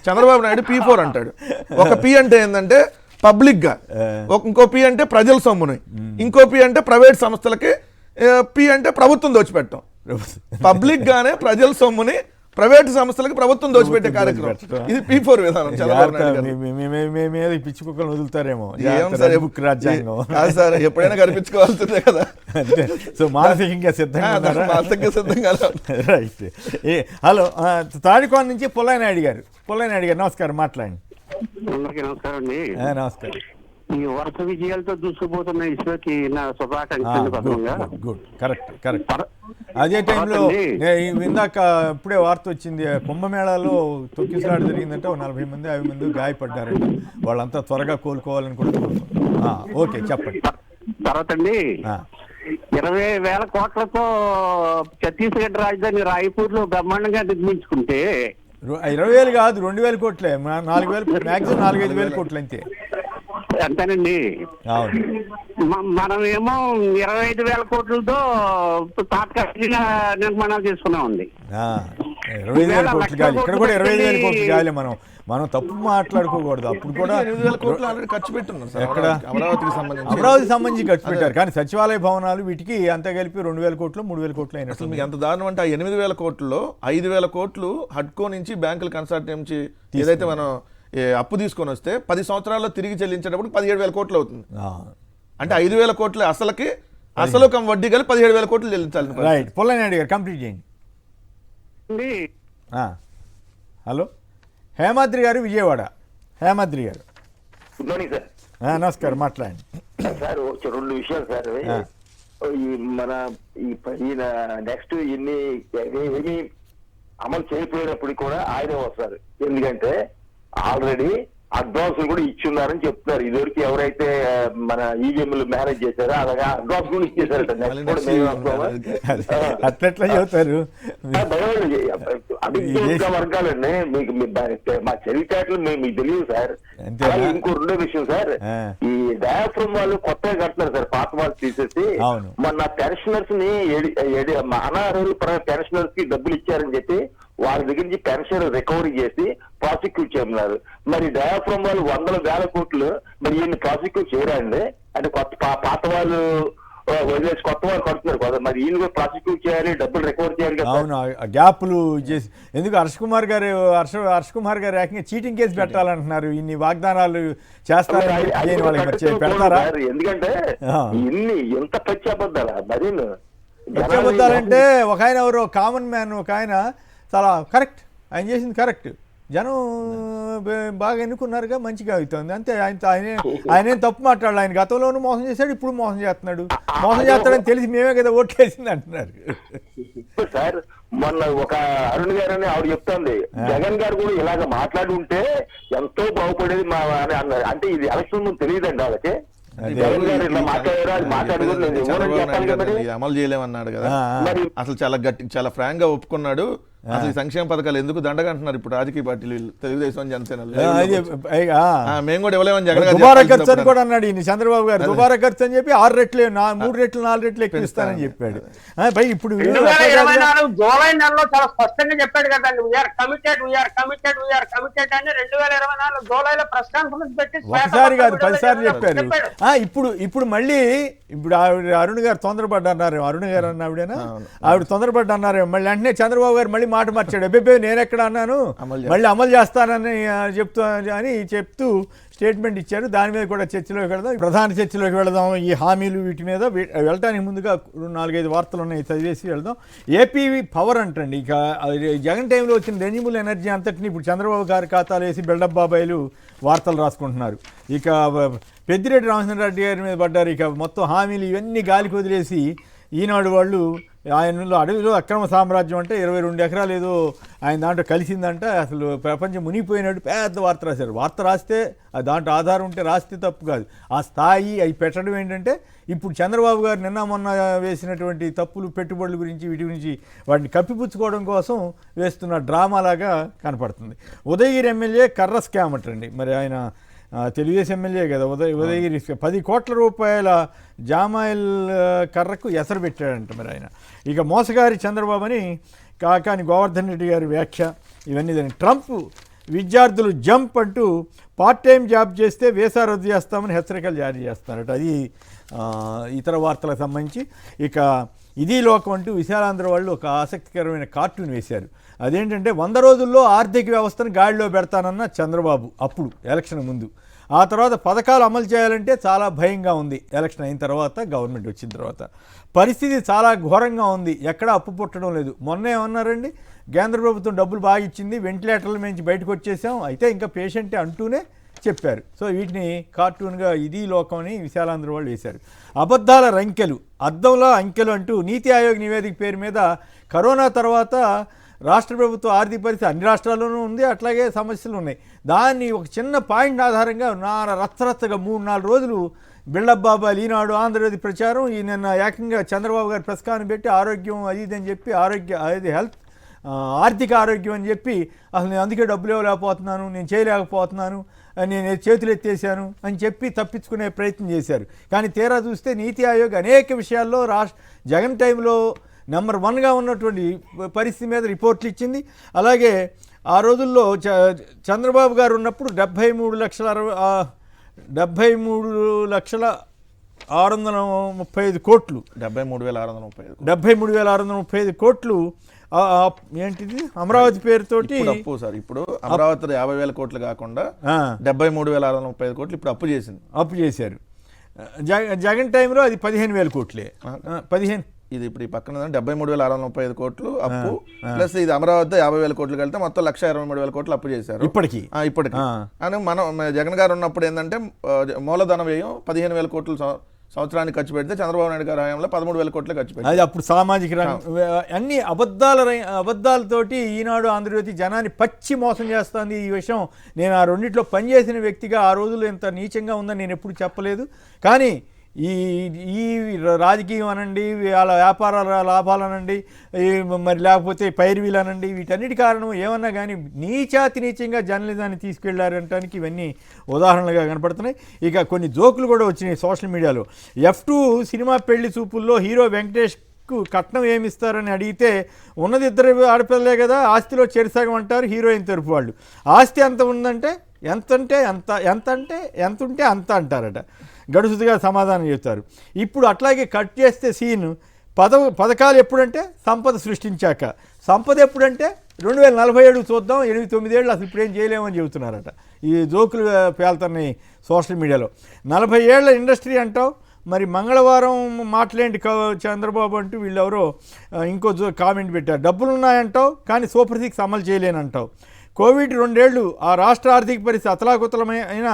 చంద్రబాబు నాయుడు P4 అంటాడు. ఒక P అంటే ఏంటంటే పబ్లిక్ గా, ఇంకో P అంటే ప్రజల సొమ్ముని, ఇంకో P అంటే ప్రైవేట్ సంస్థలకి, P అంటే ప్రభుత్వం దోచిపెట్టడం. పబ్లిక్ గానే ప్రజల సొమ్ముని ప్రైవేట్ సంస్థలకు ప్రభుత్వం దోచిపెట్టే కార్యక్రమం. ఇది P4 విధానం. పిచ్చి కుక్కలు వదులుతారేమో రాజ్యాంగం సార్. ఎప్పుడైనా కనిపించుకోవాల్సిందే కదా. సో మానసికంగా సిద్ధంగా రైట్. హలో, తాడికోన నుంచి పుల్లయ్యనాయుడు గారు నమస్కారం, మాట్లాడండి. నమస్కారం అండి. నమస్కారం. ఈ వరుస విజయాలతో దూసుకుపోతున్న ఇసుకి నా శుభాకాంక్షలు. Good, correct. అదే టైంలో ఇందాక ఇప్పుడే వార్త వచ్చింది, కుంభమేళాలో తొక్కిసలాట జరిగిందంటే 40 మంది 50 మంది గాయపడ్డారంట. వాళ్ళంతా త్వరగా కోలుకోవాలని కూడా కోరుతున్నాం. ఓకే, చెప్పండి. తర్వాత అండి, 20,000 కోట్లతో ఛత్తీస్గఢ్ రాజధాని రాయ్పూర్ లో బ్రహ్మాండంగా నిర్మించుకుంటే 20,000 కాదు, 2,000 కోట్లే. 4,000, మాక్సిమం 4,000-5,000 కోట్లు అంతే. అంతేనండి. మనమేమో 25,000 కోట్లతో తాత్కాలిక నిర్మాణాలు చేసుకున్నామండి. 25,000 కోట్లు గాలి, ఇక్కడ కూడా 25,000 కోట్లు గాలి. మనం తప్పు మాట్లాడుకోకూడదు. అప్పుడు కూడా 8,000 కోట్లు ఆల్రెడీ ఖర్చు పెట్టున్నారు సార్. ఎక్కడ అమరావతికి సంబంధించి ఖర్చు పెట్టారు. కానీ సచివాలయ భవనాలు వీటికి అంతా కలిపి 2,000 కోట్లు 3,000 కోట్లు అయినట్లు. అసలు మీకు ఎంత దారుణం అంటే, ఆ 8,000 కోట్లలో 5,000 కోట్లు హడ్కో నుంచి బ్యాంకుల కన్సార్టియం నుంచి ఏదైతే మనం అప్పు తీసుకొని వస్తే 10 సంవత్సరాల్లో తిరిగి చెల్లించేటప్పుడు 17,000 కోట్లు అవుతుంది. అంటే 5,000 కోట్ల అసలుకి అసలు వడ్డీ కలిపి 17,000 కోట్లు చెల్లించాలి. రైట్. పుల్లయ్యనాయుడు గారు కంప్లీట్ చేయండి. హలో, హేమాద్రి గారు, విజయవాడ. హేమాద్రి గారు గుడ్ మార్నింగ్ సార్. నమస్కారం, మాట్లాడండి సార్. 2 విషయాలు సార్. మన ఈ నెక్స్ట్ ఏమి అమలు చేయకపోయినప్పుడు కూడా ఆయనే వస్తారు. ఎందుకంటే ఆల్రెడీ అడ్వాన్స్ కూడా ఇచ్చున్నారని చెప్తున్నారు. ఇదివరకు ఎవరైతే మన ఈవీఎంలు మేనేజ్ చేశారో అలాగే అడ్వాన్స్ కూడా ఇచ్చేసారట. అట్లా చెబుతారు అభివృద్ధి వర్గాలండి. మీకు మా చెవిచాట్లు మీకు తెలియదు సార్. ఇంకో 2వ విషయం సార్, ఈ డయాఫ్రమ్ వాళ్ళు కొత్తగా కడుతున్నారు సార్, పాత వాళ్ళు తీసేసి. మొన్న పెన్షనర్స్ ని అనారోగ్య పెన్షనర్స్ కి డబ్బులు ఇచ్చారని చెప్పి వాళ్ళ దగ్గర నుంచి పెన్షన్ రికవరీ చేసి ప్రాసిక్యూట్ చేయమన్నారు. మరి డయాఫ్రమ్ వాళ్ళు 100,000 కోట్లు మరి ఈయన్ని ప్రాసిక్యూట్ చేయరండి. అంటే పాత వాళ్ళు వదిలేసి కొత్త వాళ్ళు కడుతున్నారు కదా, మరి ఈయన కూడా ప్రాసిక్యూట్ చేయాలి, డబ్బులు రికవర్ చేయాలి కదా. అవును, గ్యాప్లు చేసి ఎందుకు హర్ష్ కుమార్ గారు ఏకంగా చీటింగ్ కేసు పెట్టాలంటున్నారు. ఇన్ని వాగ్దానాలు చేస్తారు, పెడతారా? ఎందుకంటే ఇన్ని ఎంత పచ్చాబద్దాలా మరి పచ్చాబద్దాలంటే ఒక ఆయన ఎవరో కామన్ మ్యాన్, ఒక ఆయన చాలా కరెక్ట్, ఆయన చేసింది కరెక్ట్. జనం బాగా ఎన్నుకున్నారుగా, మంచిగా అవుతుంది అంతే. ఆయనేం తప్పు మాట్లాడాలి. ఆయన గతంలోనూ మోసం చేశాడు, ఇప్పుడు మోసం చేస్తున్నాడు. మోసం చేస్తాడని తెలిసి మేమే కదా ఓట్లేసింది అంటున్నారు సార్. మొన్న ఒక అరుణ్ గారు అని ఆవిడ చెప్తుంది, జగన్ గారు కూడా ఇలాగ మాట్లాడి ఉంటే ఎంతో బాగుపడేది మా అని అన్నారు. అంటే ఇది ఎలక్షన్ ముందు తెలియదండి వాళ్ళకి. జగన్ గారు ఇట్లా మాట్లాడారు, అది మాట్లాడుకుని అమలు చేయలేమన్నాడు కదా. అసలు చాలా గట్టి, చాలా ఫ్రాంక్ గా ఒప్పుకున్నాడు. అసలు ఈ సంక్షేమ పథకాలు ఎందుకు దండగా అంటున్నారు ఇప్పుడు రాజకీయ పార్టీలు, వీళ్ళు తెలుగుదేశం, జనసేన. మేము కూడా ఇవ్వలేమని జగన్ దుబారా ఖర్చు అని కూడా అన్నాడు ఈయన చంద్రబాబు గారు. దుబారా ఖర్చు అని చెప్పి 6 రెట్లు 3 రెట్లు 4 రెట్లు ఎక్కువ ఇస్తానని చెప్పాడు. ఇప్పుడు 2024 జూలై నెలలో చాలా స్పష్టంగా చెప్పాడు కదండి, వీఆర్ కమిటెడ్ అని 2024 జూలైలో ప్రెస్ కాన్ఫరెన్స్ పెట్టి ఒకసారి కాదు 10 సార్లు చెప్పారు. ఇప్పుడు మళ్ళీ ఇప్పుడు అరుణ్ గారు తొందరపడ్డారు. అరుణ్ గారు అన్న ఆవిడ తొందరపడ్డారు. మళ్ళీ వెంటనే చంద్రబాబు గారు మళ్ళీ మాట మార్చాడు. అబ్బే నేను ఎక్కడ అన్నాను, మళ్ళీ అమలు చేస్తానని చెప్తూ స్టేట్మెంట్ ఇచ్చారు. దాని మీద కూడా చర్చలోకి వెళదాం, ప్రధాన చర్చలోకి వెళదాం. ఈ హామీలు వీటి మీద వెళ్ళటానికి ముందుగా 4-5 వార్తలు ఉన్నాయి, చదివేసి వెళ్దాం. ఏపీవి పవర్ అంటండి. ఇక జగన్ టైంలో వచ్చిన రెన్యూబుల్ ఎనర్జీ అంతటిని ఇప్పుడు చంద్రబాబు గారి ఖాతాలు వేసి బిల్డప్ బాబాయిలు వార్తలు రాసుకుంటున్నారు. ఇక పెద్దిరెడ్డి రామచంద్రారెడ్డి గారి మీద పడ్డారు. ఇక మొత్తం హామీలు ఇవన్నీ గాలికి వదిలేసి ఈనాడు వాళ్ళు ఆయనలో అడవిలో అక్రమ సామ్రాజ్యం అంటే 22 ఎకరాలు ఏదో ఆయన దాంట్లో కలిసిందంట. అసలు ప్రపంచం మునిగిపోయినట్టు పెద్ద వార్త రాశారు. వార్త రాస్తే దాంట్లో ఆధారం ఉంటే రాస్తే తప్పు కాదు. ఆ స్థాయి అవి పెట్టడం ఏంటంటే ఇప్పుడు చంద్రబాబు గారు నిన్న మొన్న వేసినటువంటి తప్పులు, పెట్టుబడుల గురించి వీటి గురించి వాటిని కప్పిపుచ్చుకోవడం కోసం వేస్తున్న డ్రామాలాగా కనపడుతుంది. ఉదయగిరి ఎమ్మెల్యే కర్ర స్కామ్ అంటండి. మరి ఆయన తెలుగుదేశం ఎమ్మెల్యే కదా, ఉదయగిరి 10 కోట్ల రూపాయల జామాయిల్ కర్రకు ఎసరు పెట్టాడంట మరి ఆయన. ఇక మోసగారి చంద్రబాబు అని కాకాని గోవర్ధన్ రెడ్డి గారి వ్యాఖ్య. ఇవన్నీ ట్రంప్ విద్యార్థులు జంప్ అంటూ పార్ట్ టైం జాబ్ చేస్తే వీసా రద్దు చేస్తామని హెచ్చరికలు జారీ చేస్తున్నారట. అది ఇతర వార్తలకు సంబంధించి. ఇక ఇది లోకం అంటూ విశాలాంధ్ర వాళ్ళు ఒక ఆసక్తికరమైన కార్టూన్ వేశారు. అదేంటంటే 100 రోజుల్లో ఆర్థిక వ్యవస్థను గాడిలో పెడతానన్న చంద్రబాబు అప్పుడు ఎలక్షన్ ముందు. ఆ తర్వాత పథకాలు అమలు చేయాలంటే చాలా భయంగా ఉంది. ఎలక్షన్ అయిన తర్వాత, గవర్నమెంట్ వచ్చిన తర్వాత పరిస్థితి చాలా ఘోరంగా ఉంది. ఎక్కడా అప్పు పుట్టడం లేదు. మొన్న ఏమన్నారండి, కేంద్ర ప్రభుత్వం డబ్బులు బాగా ఇచ్చింది, వెంటిలేటర్ల నుంచి బయటకు వచ్చేసాం, అయితే ఇంకా పేషెంటే అంటూనే చెప్పారు. సో వీటిని కార్టూన్గా ఇది లోకం అని విశాలాంధ్ర వాళ్ళు వేశారు. అబద్ధాల రంకెలు, అద్దంలో అంకెలు అంటూ నీతి ఆయోగ్ నివేదిక పేరు మీద కరోనా తర్వాత రాష్ట్ర ప్రభుత్వ ఆర్థిక పరిస్థితి అన్ని రాష్ట్రాల్లోనూ ఉంది, అట్లాగే సమస్యలు ఉన్నాయి. దాన్ని ఒక చిన్న పాయింట్ ఆధారంగా రచ్చరచ్చగా 3-4 రోజులు బిల్డప్ బాబాలు, ఈనాడు, ఆంధ్రజ్యోతి ప్రచారం. ఈ నిన్న ఏకంగా చంద్రబాబు గారు ప్రెస్ కాన్ పెట్టి ఆరోగ్యం అది ఇది అని చెప్పి హెల్త్ ఆర్థిక ఆరోగ్యం అని చెప్పి అసలు నేను అందుకే డబ్బులు ఇవ్వలేకపోతున్నాను, నేను చేయలేకపోతున్నాను, నేను చేతులు ఎత్తేసాను అని చెప్పి తప్పించుకునే ప్రయత్నం చేశారు. కానీ తీరా చూస్తే నీతి ఆయోగ్ అనేక విషయాల్లో జగన్ టైంలో నెంబర్ 1గా ఉన్నటువంటి పరిస్థితి మీద రిపోర్ట్లు ఇచ్చింది. అలాగే ఆ రోజుల్లో చంద్రబాబు గారు ఉన్నప్పుడు 73,635 కోట్లు, 73,635 కోట్లు ఏంటిది అమరావతి పేరుతోటి అప్పు సార్. ఇప్పుడు అమరావతి 50,000 కోట్లు కాకుండా 73,635 కోట్లు ఇప్పుడు అప్పు చేశారు. జగన్ టైంలో అది 15,000 కోట్లే. 15 ఇది ఇప్పుడు ఈ పక్కన 73,635 కోట్లు అప్పు ప్లస్ ఇది అమరావతి 50,000 కోట్లు కలిపితే మొత్తం 1,23,000 కోట్లు అప్పు చేశారు ఇప్పటికి. అని మనం జగన్ గారు ఉన్నప్పుడు ఏంటంటే మూలధన వ్యయం 15,000 కోట్లు సంవత్సరానికి ఖర్చు పెడితే చంద్రబాబు నాయుడు గారి హయాంలో 13,000 కోట్లు ఖర్చు పెట్టారు. అది అప్పుడు సామాజిక రంగం అన్ని అబద్ధాలతోటి ఈనాడు, ఆంధ్రజ్యోతి జనాన్ని పచ్చి మోసం చేస్తుంది. ఈ విషయం నేను ఆ రెండిట్లో పనిచేసిన వ్యక్తిగా ఆ రోజుల్లో ఇంత నీచంగా ఉందని నేను ఎప్పుడు చెప్పలేదు. కానీ ఈ రాజకీయం అనండి, వాళ్ళ వ్యాపారాల లాభాలనండి, మరి లేకపోతే పైరువీలు అనండి, వీటన్నిటి కారణం ఏమన్నా కానీ నీచంగా జర్నలిజాన్ని తీసుకెళ్లారంటానికి ఇవన్నీ ఉదాహరణలుగా కనపడుతున్నాయి. ఇక కొన్ని జోకులు కూడా వచ్చినాయి సోషల్ మీడియాలో. F2 సినిమా పెళ్లి చూపుల్లో హీరో వెంకటేష్కు కట్నం ఏమిస్తారని అడిగితే ఉన్నది 2 ఆడపిల్లలే కదా, ఆస్తిలో చెరిసగం అంటారు హీరోయిన్ తరపు వాళ్ళు. ఆస్తి ఎంత ఉందంటే ఎంత ఉంటే అంత అంటారట. గడుసుగా సమాధానం చెప్తారు. ఇప్పుడు అట్లాగే కట్ చేస్తే సీన్ పథకాలు ఎప్పుడంటే సంపద సృష్టించాక, సంపద ఎప్పుడంటే 2047 చూద్దాం, 8-9 ఏళ్ళు అసలు ఇప్పుడేం చేయలేమని చెబుతున్నారట. ఈ జోకులు పేలుతున్నాయి సోషల్ మీడియాలో. 40 ఏళ్ల ఇండస్ట్రీ అంటావు, మరి మంగళవారం మాట్లాడి చంద్రబాబు అంటూ వీళ్ళెవరో ఇంకో కామెంట్ పెట్టారు. డబ్బులు ఉన్నాయంటావు కానీ సూపర్ 6 అమలు చేయలేనంటావు. కోవిడ్ 2 ఏళ్లు ఆ రాష్ట్ర ఆర్థిక పరిస్థితి అతలాకుతలమైన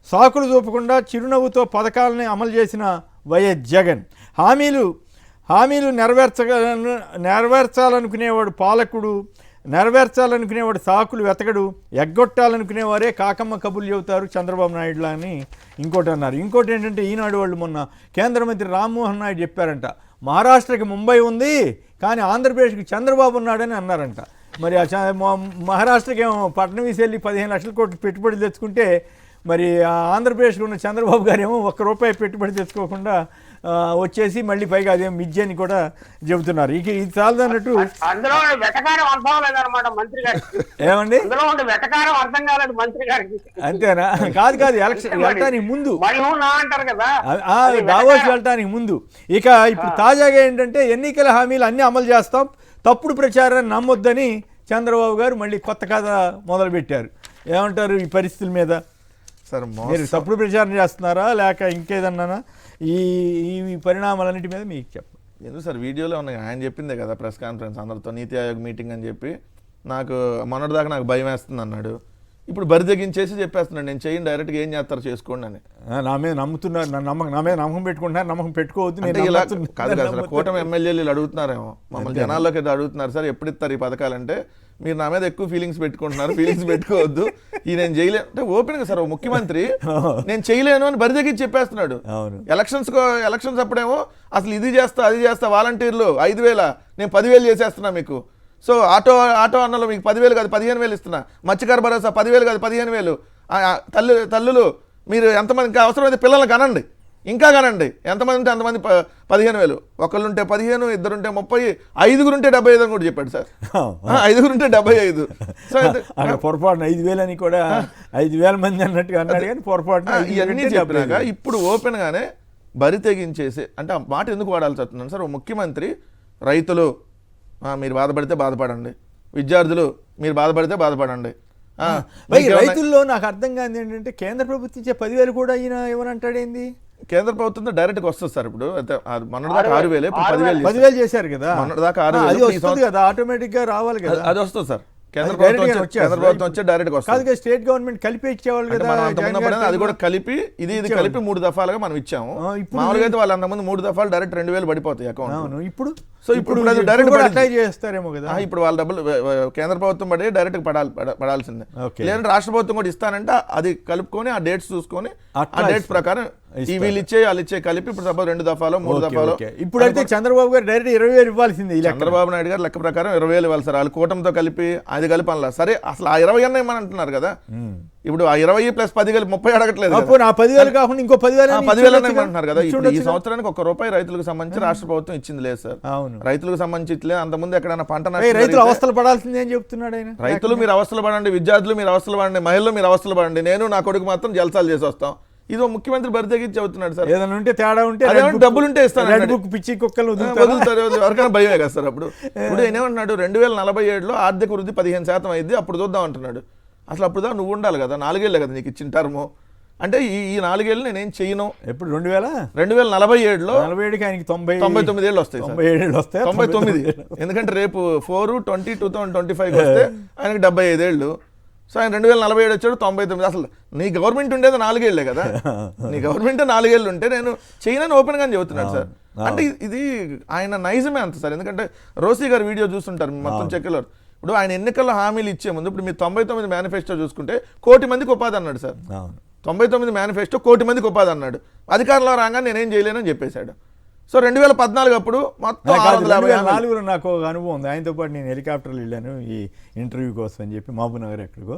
సాకులు చూపకుండా చిరునవ్వుతో పథకాలని అమలు చేసిన వైఎస్ జగన్. హామీలు నెరవేర్చాలనుకునేవాడు పాలకుడు, నెరవేర్చాలనుకునేవాడు సాకులు వెతకడు, ఎగ్గొట్టాలనుకునేవారే కాకమ్మ కబుర్లు చెబుతారు చంద్రబాబు నాయుడులా అని ఇంకోటి అన్నారు. ఇంకోటి ఏంటంటే ఈనాడు వాళ్ళు మొన్న కేంద్ర మంత్రి రామ్మోహన్ నాయుడు చెప్పారంట, మహారాష్ట్రకి ముంబై ఉంది కానీ ఆంధ్రప్రదేశ్కి చంద్రబాబు ఉన్నాడని అన్నారంట. మరి మహారాష్ట్రకి ఏమో పట్నవీస్ వెళ్ళి 15 లక్షల కోట్లు పెట్టుబడి తెచ్చుకుంటే మరి ఆంధ్రప్రదేశ్లో ఉన్న చంద్రబాబు గారు ఏమో ₹1 పెట్టుబడి తెచ్చుకోకుండా వచ్చేసి మళ్ళీ పైగా అదేం మిజ్జి అని కూడా చెబుతున్నారు. ఇక ఇది చాలదు అన్నట్టు అందులో వెటకారం అర్థం లేదన్నమాట మంత్రి గారికి. ఏమండి అందులో ఉండే వెటకారం అర్థం కాలేదు మంత్రి గారికి. అంతేనా? కాదు ఎలక్షన్ వెళ్ళటానికి ముందు అంటారు కదా, దావోస్ వెళ్ళటానికి ముందు. ఇక ఇప్పుడు తాజాగా ఏంటంటే ఎన్నికల హామీలు అన్నీ అమలు చేస్తాం, తప్పుడు ప్రచారాన్ని నమ్మొద్దని చంద్రబాబు గారు మళ్ళీ కొత్త కథ మొదలుపెట్టారు. ఏమంటారు ఈ పరిస్థితుల మీద? సార్ మీరు తప్పుడు ప్రచారం చేస్తున్నారా లేక ఇంకేదన్నానా? ఈ పరిణామాలన్నిటి మీద మీకు చెప్పండి. ఎందుకు సార్ వీడియోలో ఉన్నాయి, ఆయన చెప్పిందే కదా ప్రెస్ కాన్ఫరెన్స్ అందరితో నీతి ఆయోగ్ మీటింగ్ అని చెప్పి నాకు మొన్నటిదాకా నాకు భయం వేస్తుంది అన్నాడు. ఇప్పుడు బరి తెగించేసి చెప్పేస్తున్నాడు నేను చేయండి, డైరెక్ట్గా ఏం చేస్తారు చేసుకోండి అని. నా మీద నమ్ముతున్నారు, నా మీద నమ్మకం పెట్టుకుంటున్నారు, నమ్మకం పెట్టుకోవద్దు. అంటే ఇలా కాదు కదా సార్, కూటమి ఎమ్మెల్యేలు అడుగుతున్నారేమో మమ్మల్ని జనాల్లోకి అయితే అడుగుతున్నారు సార్ ఎప్పుడు ఇస్తారు ఈ పథకాలంటే, మీరు నా మీద ఎక్కువ ఫీలింగ్స్ పెట్టుకుంటున్నారు, ఫీలింగ్స్ పెట్టుకోవద్దు, ఈ నేను చేయలేను అంటే ఓపెన్గా సార్ ముఖ్యమంత్రి నేను చేయలేను అని బరి తెగించి చెప్పేస్తున్నాడు. ఎలక్షన్స్ అప్పుడేమో అసలు ఇది చేస్తా అది చేస్తా, వాలంటీర్లు 5,000 నేను 10,000 చేసేస్తున్నా మీకు. సో ఆటో అన్నలో మీకు 10,000 కాదు 15,000 ఇస్తున్నా, మత్స్యకార భరోసా 10,000 కాదు 15,000. తల్లులు మీరు ఎంతమంది ఇంకా అవసరమైతే పిల్లల్ని కనండి, ఇంకా కనండి, ఎంతమంది ఉంటే అంతమంది 15,000, ఒకళ్ళుంటే 15, ఇద్దరుంటే 30, 5గురుంటే 75 అని కూడా చెప్పాడు సార్. 5గురుంటే 75. సో పొరపాటున 5,000 అని కూడా 5,000 మంది అన్నట్టుగా అన్నాడు కానీ పొరపాటున ఇవన్నీ చెప్పినాక ఇప్పుడు ఓపెన్గానే బరి తెగించేసి అంటే ఆ మాట ఎందుకు వాడాల్సి వస్తున్నాను సార్? ముఖ్యమంత్రి రైతులు మీరు బాధపడితే బాధపడండి, విద్యార్థులు మీరు బాధపడితే బాధపడండి. రైతుల్లో నాకు అర్థం కాదు ఏంటంటే కేంద్ర ప్రభుత్వం ఇచ్చే 10,000 కూడా ఈయన ఏమనంటాడేంది? కేంద్ర ప్రభుత్వంతో డైరెక్ట్గా వస్తుంది సార్. ఇప్పుడు మొన్నటిదాకా 6,000 ఇప్పుడు 10,000 చేశారు కదా, మొన్నటిదాకా 6,000 కదా, ఆటోమేటిక్ గా రావాలి కదా, అది వస్తుంది సార్. కేంద్ర ప్రభుత్వం వచ్చే డైరెక్ట్ కాదు స్టేట్ గవర్నమెంట్ కలిపి ఇచ్చేవాళ్ళు కదా, అది కూడా కలిపి ఇది కలిపి 3 దఫాలుగా మనం ఇచ్చాము. మామూలుగా అయితే వాళ్ళు అంతకుముందు 3 దఫాలు డైరెక్ట్ 2,000 పడిపోతాయి అకౌంట్. ఇప్పుడు డైరెక్ట్ అప్లై చేస్తారేమో కదా. ఇప్పుడు వాళ్ళ డబ్బులు కేంద్ర ప్రభుత్వం పడి డైరెక్ట్ పడాల్సిందే, లేదంటే రాష్ట్ర ప్రభుత్వం కూడా ఇస్తానంటే అది కలుపుకొని ఆ డేట్స్ చూసుకొని ఆ డేట్స్ ప్రకారం వీళ్ళు ఇచ్చే వాళ్ళు ఇచ్చే కలిపి ఇప్పుడు సపోజ్ 2 దఫాలో 3 దఫాలో. ఇప్పుడు అయితే చంద్రబాబు గారు డైరెక్ట్ 20,000 ఇవ్వాల్సింది. చంద్రబాబు నాయుడు గారు లెక్క ప్రకారం 20,000 ఇవ్వాలి సార్. వాళ్ళు కూటమితో కలిపి అది కలిపి అనలా సరే, అసలు ఆ 20 అన్న ఏమని అంటున్నారు కదా. ఇప్పుడు ఆ 20 + 10 కలిపి 30 అడగట్లేదు, 10,000 కాకుండా ఇంకో 10,000 అంటున్నారు కదా. ఇప్పుడు ఈ సంవత్సరానికి ₹1 రైతులకు సంబంధించి రాష్ట్ర ప్రభుత్వం ఇచ్చింది లేదు సార్. రైతులకు సంబంధించి ఇట్లేదు, అంతకుముందు ఎక్కడైనా పంట రైతులు అవస్థలు పడాల్సిందే అని చెప్తున్నాడు ఆయన. రైతులు మీరు అవస్థలు పడండి, విద్యార్థులు మీరు అవస్థలు పడండి, మహిళలు మీరు అవస్థలు పడండి, నేను నా కొడుకు మాత్రం జల్సాలు చేసి వస్తాం. ఇది ముఖ్యమంత్రి బరి తెగించి చెబుతున్నాడు సార్. ఏదైనా ఉంటే తేడా ఉంటే డబ్బులు ఉంటే ఇస్తాను, పిచ్చి కుక్కలు వదులుతారు, ఎవరికైనా భయమే కదా సార్. ఇప్పుడు ఏమంటున్నాడు 2047లో ఆర్థిక వృద్ధి 15% అయింది, అప్పుడు చూద్దాం అంటున్నాడు. అసలు అప్పుడు నువ్వు ఉండాలి కదా, 4 ఏళ్ళే కదా నీకు ఇచ్చిన టర్ము. అంటే ఈ 4 ఏళ్ళు నేనేం చెయ్యను. ఎప్పుడు 2047లో 47కి ఆయనకి 99 ఏళ్ళు వస్తాయి, 99. ఎందుకంటే రేపు 4/20/2025 వస్తే ఆయనకి 75 ఏళ్ళు. సో ఆయన 2047 వచ్చాడు 99. అసలు నీ గవర్నమెంట్ ఉండేది 4 ఏళ్లే కదా, నీ గవర్నమెంట్ 4 ఏళ్ళు ఉంటే నేను చేయనని ఓపెన్గా చెబుతున్నాడు సార్. అంటే ఇది ఆయన నైజమే అంత సార్. ఎందుకంటే రోసీ గారు వీడియో చూస్తుంటారు మొత్తం చెక్కలో. ఇప్పుడు ఆయన ఎన్నికల్లో హామీలు ఇచ్చే ముందు ఇప్పుడు మీరు 99 మేనిఫెస్టో చూసుకుంటే 1,00,00,000 మందికి ఉపాధి అన్నాడు సార్. 99 మేనిఫెస్టో 1,00,00,000 మందికి ఉపాధి అన్నాడు. అధికారంలో రాగానే నేనేం చేయలేనని చెప్పేశాడు. సో 2014 అప్పుడు మొత్తం 654 నాకు ఒక అనుభవం ఉంది. ఆయనతో పాటు నేను హెలికాప్టర్లు వెళ్ళాను ఈ ఇంటర్వ్యూ కోసం అని చెప్పి మహబూబ్నగర్ ఎక్కడికో.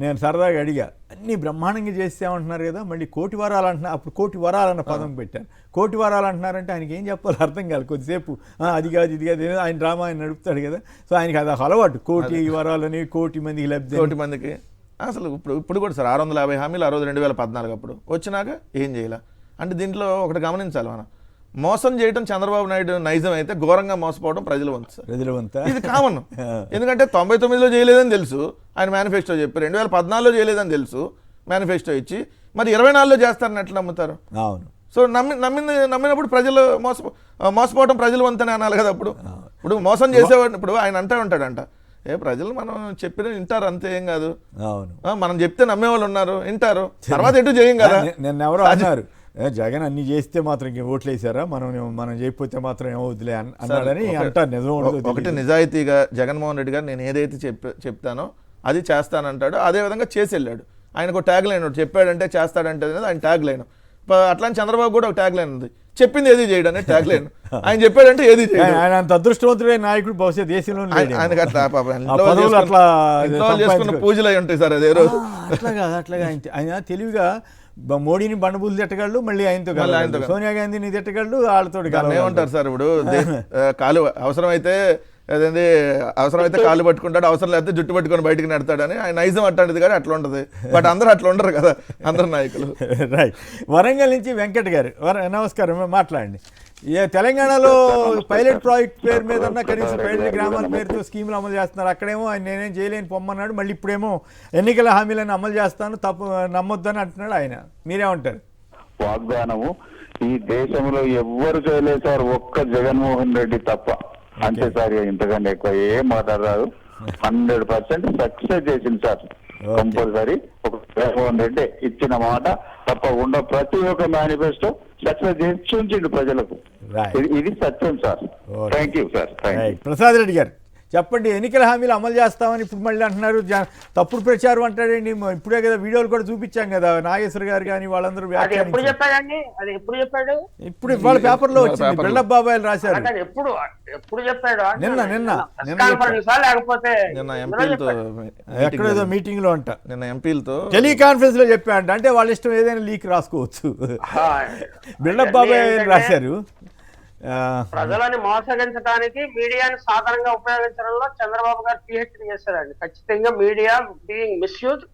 నేను సరదాగా అడిగా, అన్నీ బ్రహ్మాండంగా చేస్తామంటున్నారు కదా, మళ్ళీ 1,00,00,000 వరాలు అంటున్నారు. అప్పుడు 1,00,00,000 వరాలన్న పదం పెట్టాను. 1,00,00,000 వరాలు అంటున్నారంటే ఆయనకి ఏం చెప్పాలో అర్థం కాదు. కొద్దిసేపు అది కాదు ఇది కాదు, ఆయన డ్రామా ఆయన నడుపుతాడు కదా. సో ఆయనకి అది అలవాటు, 1,00,00,000 వరాలని 1,00,00,000 మందికి లబ్ధి, 1,00,00,000 మందికి. అసలు ఇప్పుడు కూడా సార్ 650 హామీలు ఆ రోజు 2014 అప్పుడు వచ్చినాక ఏం చేయాల అంటే దీంట్లో ఒకటి గమనించాలి, మనం మోసం చేయడం చంద్రబాబు నాయుడు నైజం అయితే ఘోరంగా మోసపోవడం ప్రజల వంతు సార్. ఇది కామన్. ఎందుకంటే 99లో చేయలేదని తెలుసు ఆయన మేనిఫెస్టో చెప్పి, 2014లో చేయలేదని తెలుసు మేనిఫెస్టో ఇచ్చి, మరి 24లో చేస్తారని ఎట్లా నమ్ముతారు? అవును. సో నమ్మినప్పుడు ప్రజలు మోసపోవడం ప్రజల వంతనే అనాలి కదా. ఇప్పుడు మోసం చేసేవాడు ఇప్పుడు ఆయన అంటా ఉంటాడంట, ప్రజలు మనం చెప్పిన వింటారు అంతే, ఏం కాదు. అవును, మనం చెప్తే నమ్మేవాళ్ళు ఉన్నారు, వింటారు, తర్వాత ఎటు చేయం కదా. నిన్న ఎవరో అన్నారు జగన్ అన్ని చేస్తే మాత్రం ఇంక ఓట్లు వేసారా, మనం చేయకపోతే మాత్రం ఏమవుతులే అన్నాడని అంటారు. నిజం ఒకటి నిజాయితీగా జగన్మోహన్ రెడ్డి గారు నేను ఏదైతే చెప్తానో అది చేస్తానంటాడు, అదే విధంగా చేసి వెళ్ళాడు. ఆయనకు ట్యాగ్ లైన్ చెప్పాడంటే చేస్తాడంటే అనేది ఆయన ట్యాగ్ లైన్. అట్లాంటి చంద్రబాబు కూడా ఒక ట్యాగ్ లైన్ ఉంది, చెప్పింది ఏది చేయడం అనే ట్యాగ్ లైన్. ఆయన చెప్పాడంటే ఏది చేయడం. ఆయన అంత అదృష్టవంతుడైన నాయకుడు బహుశా దేశంలో ఆయనకు అట్లా చేసుకున్న పూజలు అయి ఉంటాయి సార్. అదే రోజు అట్లాగా ఆయన తెలివిగా మోడీని బండబూలు తిట్టగలడు, మళ్ళీ ఆయనతో సోనియా గాంధీని తిట్టగలడు, వాళ్ళతో ఏమంటారు సార్. ఇప్పుడు కాలు అవసరమైతే కాళ్ళు పట్టుకుంటాడు, అవసరం లేకపోతే జుట్టు పట్టుకొని బయటకు నెడతాడని ఆయన నైజం అట్లాంటిది కానీ అట్లా ఉంటుంది. బట్ అందరూ అట్లా ఉండరు కదా, అందరు నాయకులు. రైట్. వరంగల్ నుంచి వెంకట్ గారు, నమస్కారం, మాట్లాడండి. తెలంగాణలో పైలట్ ప్రాజెక్ట్ పేరు మీద కనీసం పైలట్ గ్రామాల పేరుతో స్కీములు అమలు చేస్తున్నారు. అక్కడేమో ఆయన నేనేం చేయలేని పొమ్మన్నాడు, మళ్ళీ ఇప్పుడేమో ఎన్నికల హామీలను అమలు చేస్తాను, తప్పు నమ్మొద్దని అంటున్నాడు ఆయన. మీరేమంటారు? వాగ్దానము ఈ దేశంలో ఎవ్వరు చేయలేదు సార్, ఒక్క జగన్మోహన్ రెడ్డి తప్ప. అంతే సార్, ఇంతకంటే ఎక్కువ ఏం మాట్లాడరాదు. 100% సక్సెస్ చేసింది సార్. కంపల్సరీ ఒక జగన్మోహన్ రెడ్డి ఇచ్చిన మాట తప్పకుండా ప్రతి ఒక్క మేనిఫెస్టో సక్సెస్ చేసి ఉంచిండు ప్రజలకు. ఇది సత్యం sir. Thank you sir. Prasad Reddy గారు చెప్పండి, ఎన్నికల హామీలు అమలు చేస్తామని ఇప్పుడు మళ్ళీ అంటున్నారు, తప్పుడు ప్రచారం అంటాడండి. ఇప్పుడే కదా వీడియోలు కూడా చూపించాం కదా, నాగేశ్వర గారు కానీ వాళ్ళందరూ ఎప్పుడు చెప్పాడండి, అది ఎప్పుడు చెప్పాడు? ఇప్పుడు ఇవాళ పేపర్లో వచ్చింది, బిల్డప్ బాబాయ్ రాశారు. ఎప్పుడు చెప్పాడు? నిన్న లేకపోతే ఎక్కడేదో మీటింగ్ లో అంట, నిన్న ఎంపీలతో టెలికాన్ఫరెన్స్ లో చెప్పాడంట. అంటే వాళ్ళ ఇష్టం ఏదైనా లీక్ రాసుకోవచ్చు. బిల్డప్ బాబాయ్ రాశారు. ప్రజలని మోసగించడానికి మీడియాని సాధారణంగా ఉపయోగించడంలో చంద్రబాబు గారు పిహెచ్డి చేశారండి. ఖచ్చితంగా media being misuse,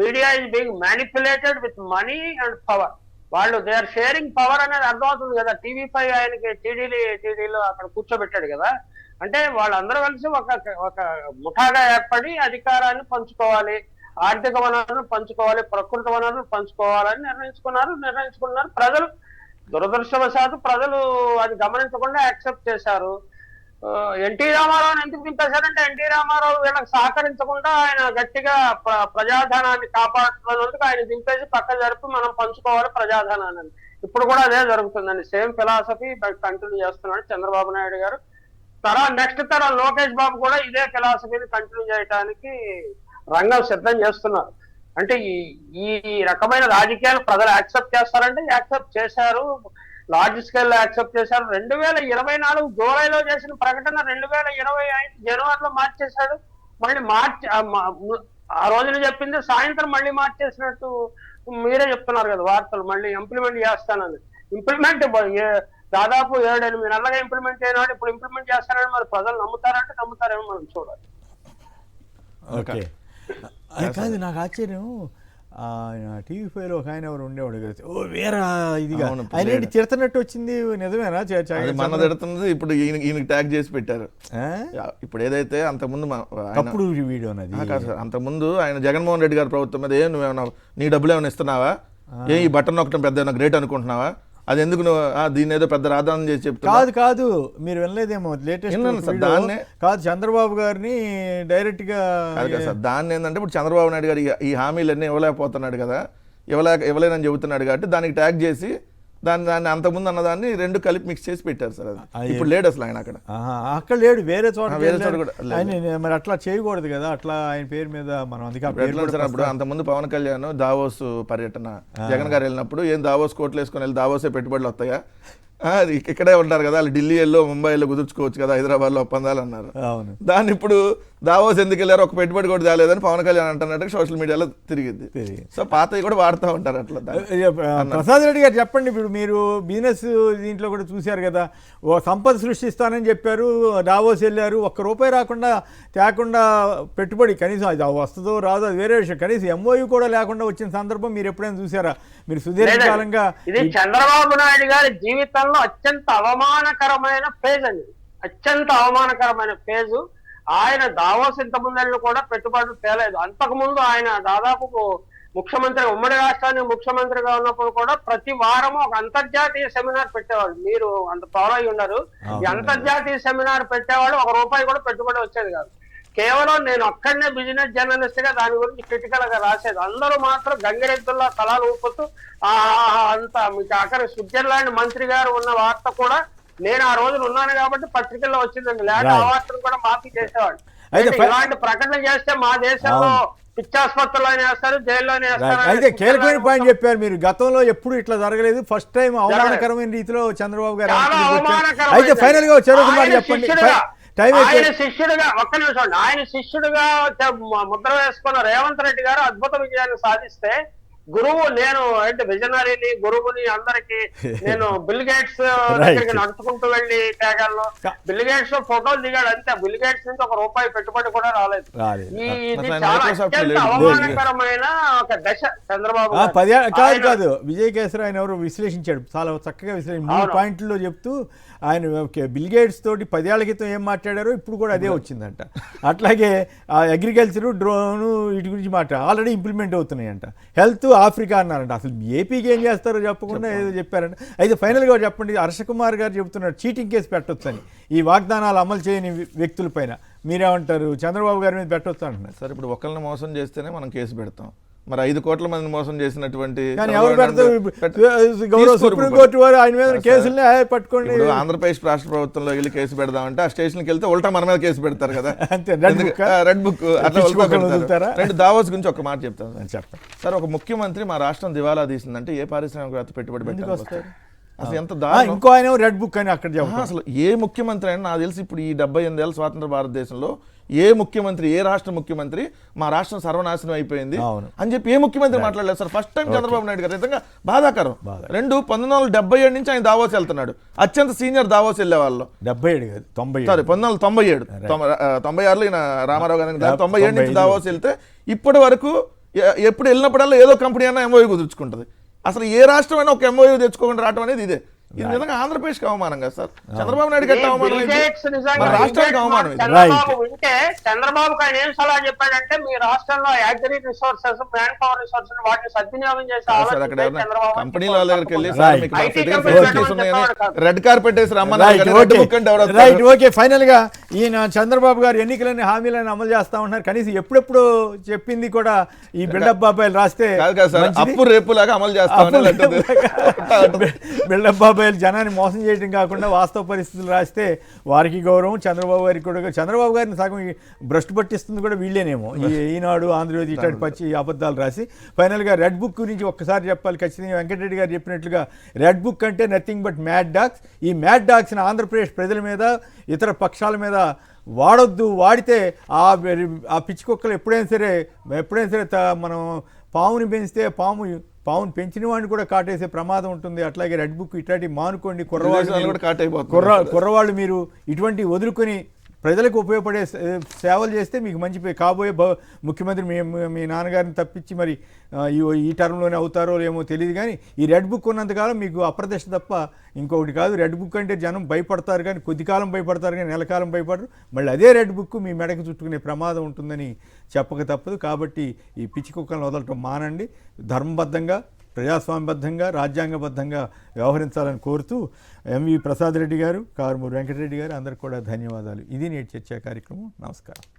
media is being manipulated with money and power. వాళ్ళు దే ఆర్ షేరింగ్ పవర్ అనేది అర్థమవుతుంది కదా. టీవీ5 ఆయనకి టీడీలో అక్కడ కూర్చోబెట్టాడు కదా. అంటే వాళ్ళందరూ కలిసి ఒక ముఠాగా ఏర్పడి అధికారాన్ని పంచుకోవాలి, ఆర్థిక వనరులను పంచుకోవాలి, ప్రకృతి వనరులను పంచుకోవాలని నిర్ణయించుకున్నారు. ప్రజలు దురదృష్టవశాత్తు ప్రజలు అది గమనించకుండా యాక్సెప్ట్ చేశారు. ఎన్టీ రామారావుని ఎందుకు దింపేశారంటే ఎన్టీ రామారావు వీళ్ళకి సహకరించకుండా ఆయన గట్టిగా ప్రజాధనాన్ని కాపాడుతున్నందుకు ఆయన దింపేసి పక్క జరిపి మనం పంచుకోవాలి ప్రజాధనాన్ని. ఇప్పుడు కూడా అదే జరుగుతుందండి. సేమ్ ఫిలాసఫీ కంటిన్యూ చేస్తున్నాడు చంద్రబాబు నాయుడు గారు. నెక్స్ట్ తరం లోకేష్ బాబు కూడా ఇదే ఫిలాసఫీని కంటిన్యూ చేయడానికి రంగం సిద్ధం చేస్తున్నారు. అంటే ఈ రకమైన రాజకీయాలు ప్రజలు యాక్సెప్ట్ చేస్తారంటే యాక్సెప్ట్ చేశారు, లార్జ్ స్కేల్ లో యాక్సెప్ట్ చేశారు. 2024 జూలైలో చేసిన ప్రకటన 2025 జనవరిలో మార్చేశాడు. మళ్ళీ ఆ రోజున చెప్పింది సాయంత్రం మళ్ళీ మార్చేసినట్టు మీరే చెప్తున్నారు కదా వార్తలు. మళ్ళీ ఇంప్లిమెంట్ చేస్తానని, ఇంప్లిమెంట్ దాదాపు 7-8 నెలలుగా ఇంప్లిమెంట్ అయినాడు, ఇప్పుడు ఇంప్లిమెంట్ చేస్తానని మరి ప్రజలు నమ్ముతారంటే నమ్ముతారేమో మనం చూడాలి. ఓకే, అది కాదు నాకు ఆశ్చర్యం. టీవీ5లో ఒక ఆయన ఎవరు ఉండేవాడు కదా, వేరే ఇదిగా ఆయన ఏంటి తిడుతున్నట్టు వచ్చింది, నిజమేనా? మన తిడుతున్నది ఇప్పుడు ఈయనకి ట్యాగ్ చేసి పెట్టారు. ఇప్పుడు ఏదైతే అంతకుముందు అప్పుడు వీడియో కాదు సార్, అంతకుముందు ఆయన జగన్మోహన్ రెడ్డి గారి ప్రభుత్వం మీద నువ్వేమన్నా నీ డబ్బులు ఏమైనా ఇస్తున్నావా, ఈ బటన్ నొక్కడం పెద్ద గ్రేట్ అనుకుంటున్నావా, అది ఎందుకు నువ్వు దీన్ని ఏదో పెద్ద రాధానం చేసి చెప్తావు? కాదు మీరు వినలేదేమో, లేటెస్ట్ దాన్నే కాదు చంద్రబాబు గారిని డైరెక్ట్ గా దాన్ని ఏంటంటే ఇప్పుడు చంద్రబాబు నాయుడు గారు ఈ హామీలన్నీ ఇవ్వలేకపోతున్నాడు కదా, ఇవ్వలేనని చెబుతున్నాడు కాబట్టి దానికి ట్యాగ్ చేసి దాన్ని అంతకుముందు అన్నదాన్ని రెండు కలిపి మిక్స్ చేసి పెట్టారు సార్. అది ఇప్పుడు లేడు అసలు ఆయన అక్కడ లేడు, వేరే చోట మరి అట్లా చేయకూడదు కదా, అట్లా ఆయన పేరు మీద మనం అందుకే అంతకుముందు పవన్ కళ్యాణ్ దావోస్ పర్యటన జగన్ గారు వెళ్ళినప్పుడు ఏం దావోస్ కోట్లు వేసుకొని వెళ్ళి దావోసే పెట్టుబడులు వస్తాయా, ఇక్కడే ఉంటారు కదా వాళ్ళు, ఢిల్లీలో ముంబైలో కుదుర్చుకోవచ్చు కదా, హైదరాబాద్లో ఒప్పందాలు అన్నారు. దాన్ని ఇప్పుడు దావోస్ ఎందుకు వెళ్ళారు, ఒక పెట్టుబడి కూడా తేలేదని పవన్ కళ్యాణ్ అంటున్నట్టు సోషల్ మీడియాలో తిరిగింది. సో పాతవి కూడా వాడుతూ ఉంటారు అట్లా. ప్రసాద్ రెడ్డి గారు చెప్పండి, ఇప్పుడు మీరు బిజినెస్ దీంట్లో కూడా చూశారు కదా, ఓ సంపద సృష్టిస్తానని చెప్పారు, దావోస్ వెళ్ళారు, ₹1 రాకుండా తేకుండా పెట్టుబడి, కనీసం అది వస్తుందో రాదో అది వేరే విషయం, కనీసం MOU కూడా లేకుండా వచ్చిన సందర్భం మీరు ఎప్పుడైనా చూసారా? మీరు సుదీర్ఘకాలంగా ఇది చంద్రబాబు నాయుడు గారి జీవితంలో అత్యంత అవమానకరమైన ఫేజ్ అండి, అత్యంత అవమానకరమైన ఫేజు. ఆయన దావోస్ ఇంతకుముందు కూడా పెట్టుబడులు తేలేదు. అంతకుముందు ఆయన దాదాపు ముఖ్యమంత్రి, ఉమ్మడి రాష్ట్రానికి ముఖ్యమంత్రిగా ఉన్నప్పుడు కూడా ప్రతి వారము ఒక అంతర్జాతీయ సెమినార్ పెట్టేవాళ్ళు. మీరు అంత ఫాలో అయి ఉన్నారు. ఈ అంతర్జాతీయ సెమినార్ పెట్టేవాళ్ళు, ₹1 కూడా పెట్టుబడి వచ్చేది కాదు. కేవలం నేను ఒక్కడనే బిజినెస్ జర్నలిస్ట్ గా దాని గురించి క్రిటికల్ గా రాసేది. అందరూ మాత్రం గంగిరెద్దుల్లో తలాలు ఊపుతూ అంత మీకు ఆఖరి స్విట్జర్లాండ్ మంత్రి గారు ఉన్న వార్త కూడా నేను ఆ రోజున ఉన్నాను కాబట్టి పత్రికల్లో వచ్చిందండి. లేకపోతే ఆ వార్తను కూడా మాఫీ చేసేవాడు. ఇలాంటి ప్రకటన చేస్తే మా దేశంలో పిచ్చాసుపత్రుల్లోనే వేస్తారు, జైల్లోనే వేస్తారు. అయితే కీలకమైన పాయింట్ చెప్పారు మీరు. గతంలో ఎప్పుడు ఇట్లా జరగలేదు, ఫస్ట్ టైం అవమానకరమైన రీతిలో చంద్రబాబు గారు. అయితే ఫైనల్ గా చెప్పండి, ఆయన శిష్యుడిగా ఒక్క నిమిషం, ఆయన శిష్యుడిగా ముద్ర వేసుకున్న రేవంత్ రెడ్డి గారు అద్భుత విజయాన్ని సాధిస్తే గురువు నేను అంటే విజనరీని గురువుని అందరికి నేను బిల్ గేట్స్ దగ్గరికి నడుచుకుంటూ వెళ్ళి తేగాల్లో బిల్ గేట్స్ ఫోటోలు దిగాడు అంతే. బిల్ గేట్స్ నుంచి ₹1 పెట్టుబడి కూడా రాలేదు. ఇది చాలా అత్యంత అవమానకరమైన ఒక దశ చంద్రబాబు. కాదు విజయ్ కేసరి ఆయన ఎవరు విశ్లేషించాడు, చాలా చక్కగా విశ్లేషించాడు. 3 పాయింట్లో చెప్తూ ఆయన బిల్ గేట్స్ తోటి 10 ఏళ్ల క్రితం ఏం మాట్లాడారో ఇప్పుడు కూడా అదే వచ్చిందంట. అట్లాగే అగ్రికల్చరు, డ్రోను వీటి గురించి ఆల్రెడీ ఇంప్లిమెంట్ అవుతున్నాయంట. హెల్త్ ఆఫ్రికా అన్నారంట. అసలు ఏపీకి ఏం చేస్తారో చెప్పకుండా ఏదో చెప్పారంట. అయితే ఫైనల్గా చెప్పండి, హర్ష కుమార్ గారు చెబుతున్నారు చీటింగ్ కేసు పెట్టొచ్చని ఈ వాగ్దానాలు అమలు చేయని వ్యక్తులపైన. మీరేమంటారు? చంద్రబాబు గారి మీద పెట్టొచ్చు అంటున్నారు. సార్ ఇప్పుడు ఒకరిని మోసం చేస్తేనే మనం కేసు పెడతాం, మరి 5 కోట్ల మంది మోసం చేసినటువంటి సుప్రీంకోర్టు వారు ఆయన మీద కేసులనే పట్టుకోండి. ఆంధ్రప్రదేశ్ రాష్ట్ర ప్రభుత్వంలో వెళ్ళి కేసు పెడదామంటే ఆ స్టేషన్కి వెళ్తే ఉల్టా మన మీద కేసు పెడతారు కదా. అంతే, రెడ్ బుక్ రెండు దావోస్ గురించి ఒక మాట చెప్తాను. చెప్పండి సార్, ఒక ముఖ్యమంత్రి మా రాష్ట్రం దివాలా తీసిందంటే ఏ పారిశ్రామికవేత్త పెట్టుబడి పెట్టారు? అసలు ఎంత ఇంకో ఆయన రెడ్ బుక్ అని అక్కడ అసలు ఏ ముఖ్యమంత్రి అయినా నాకు తెలిసి ఇప్పుడు ఈ 78 ఏళ్ళ స్వాతంత్ర భారతదేశంలో ఏ ముఖ్యమంత్రి, ఏ రాష్ట్ర ముఖ్యమంత్రి మా రాష్ట్రం సర్వనాశనం అయిపోయింది అని చెప్పి ఏ ముఖ్యమంత్రి మాట్లాడలేదు sir. First time Chandrababu Naidu గారు. నిజంగా బాధాకరం. 1977 నుంచి ఆయన దావోస్ వెళ్తున్నాడు. అత్యంత సీనియర్ దావోస్ వెళ్ళే వాళ్ళు 1997 96లో ఈయన రామారావు గారి 97 నుంచి దావోస్ వెళ్తే ఇప్పటి వరకు ఎప్పుడు వెళ్ళినప్పుడల్లా ఏదో కంపెనీ అయినా ఎంఓయూ కుదుర్చుకుంటుంది. అసలు ఏ రాష్ట్రమైనా ఒక ఎంఓయూ తెచ్చుకోకుండా రావడం అనేది ఇదే. ఇది నిజంగా ఆంధ్రప్రదేశ్కి అవమానం కదా సార్. చంద్రబాబు నాయుడు గారికి అవమానం, రాష్ట్రానికి అవమానం. చంద్రబాబుకి ఆయన ఏం సలహా చెప్పాడంటే మీ రాష్ట్రంలో agri resources, man power resources వాటిని సద్వినియోగం చేసే కంపెనీల దగ్గరికి వెళ్ళి రెడ్ కార్పెట్ వేసి రైట్. ఓకే, ఫైనల్ గా ఈయన చంద్రబాబు గారు ఎన్నికలని హామీలను అమలు చేస్తా ఉన్నారు. కనీసం ఎప్పుడెప్పుడు చెప్పింది కూడా ఈ బిల్డప్ బాబాయిలు రాస్తే అప్పు రేపులాగా అమలు చేస్తా. బిల్డప్ బాబాయిలు జనాన్ని మోసం చేయడం కాకుండా వాస్తవ పరిస్థితులు రాస్తే వారికి గౌరవం, చంద్రబాబు గారికి కూడా. చంద్రబాబు గారిని సగం భ్రష్టు పట్టిస్తుంది కూడా వీళ్ళేనేమో. ఈనాడు, ఆంధ్రజ్యోతి ఇట్లాంటి పచ్చి అబద్ధాలు రాసి. ఫైనల్గా రెడ్ బుక్ గురించి ఒక్కసారి చెప్పాలి ఖచ్చితంగా. వెంకటరెడ్డి గారు చెప్పినట్లుగా రెడ్ బుక్ అంటే నథింగ్ బట్ మ్యాడ్ డాగ్స్. ఈ మ్యాడ్ డాగ్స్ని ఆంధ్రప్రదేశ్ ప్రజల మీద, ఇతర పక్షాల మీద వాడొద్దు. వాడితే ఆ పిచ్చి కుక్కలు ఎప్పుడైనా సరే మనం పావుని పెంచితే పావును పెంచిన వాడిని కూడా కాటేసే ప్రమాదం ఉంటుంది. అట్లాగే రెడ్ బుక్ ఇట్లాంటివి మానుకోండి. కుర్రవాళ్ళు మీరు ఇటువంటి వదులుకొని ప్రజలకు ఉపయోగపడే సేవలు చేస్తే మీకు మంచి కాబోయే ముఖ్యమంత్రి మీ నాన్నగారిని తప్పించి మరి ఈ టర్మ్లోనే అవుతారో ఏమో తెలియదు. కానీ ఈ రెడ్ బుక్ ఉన్నంతకాలం మీకు అప్రతిష్ట తప్ప ఇంకొకటి కాదు. రెడ్ బుక్ అంటే జనం భయపడతారు, కానీ కొద్ది కాలం భయపడతారు, కానీ నెలకాలం భయపడరు. మళ్ళీ అదే రెడ్ బుక్ మీ మెడకు చుట్టుకునే ప్రమాదం ఉంటుందని చెప్పక తప్పదు. కాబట్టి ఈ పిచ్చి కుక్కలను వదలటం మానండి. ధర్మబద్ధంగా, ప్రజాస్వామ్యబద్ధంగా, రాజ్యాంగబద్ధంగా వ్యవహరించాలని కోరుతూ ఎంవి ప్రసాద్ రెడ్డి గారు, కారుమూరి వెంకటరెడ్డి గారు అందరికి కూడా ధన్యవాదాలు. ఇది నేటి చర్చా కార్యక్రమం. నమస్కారం.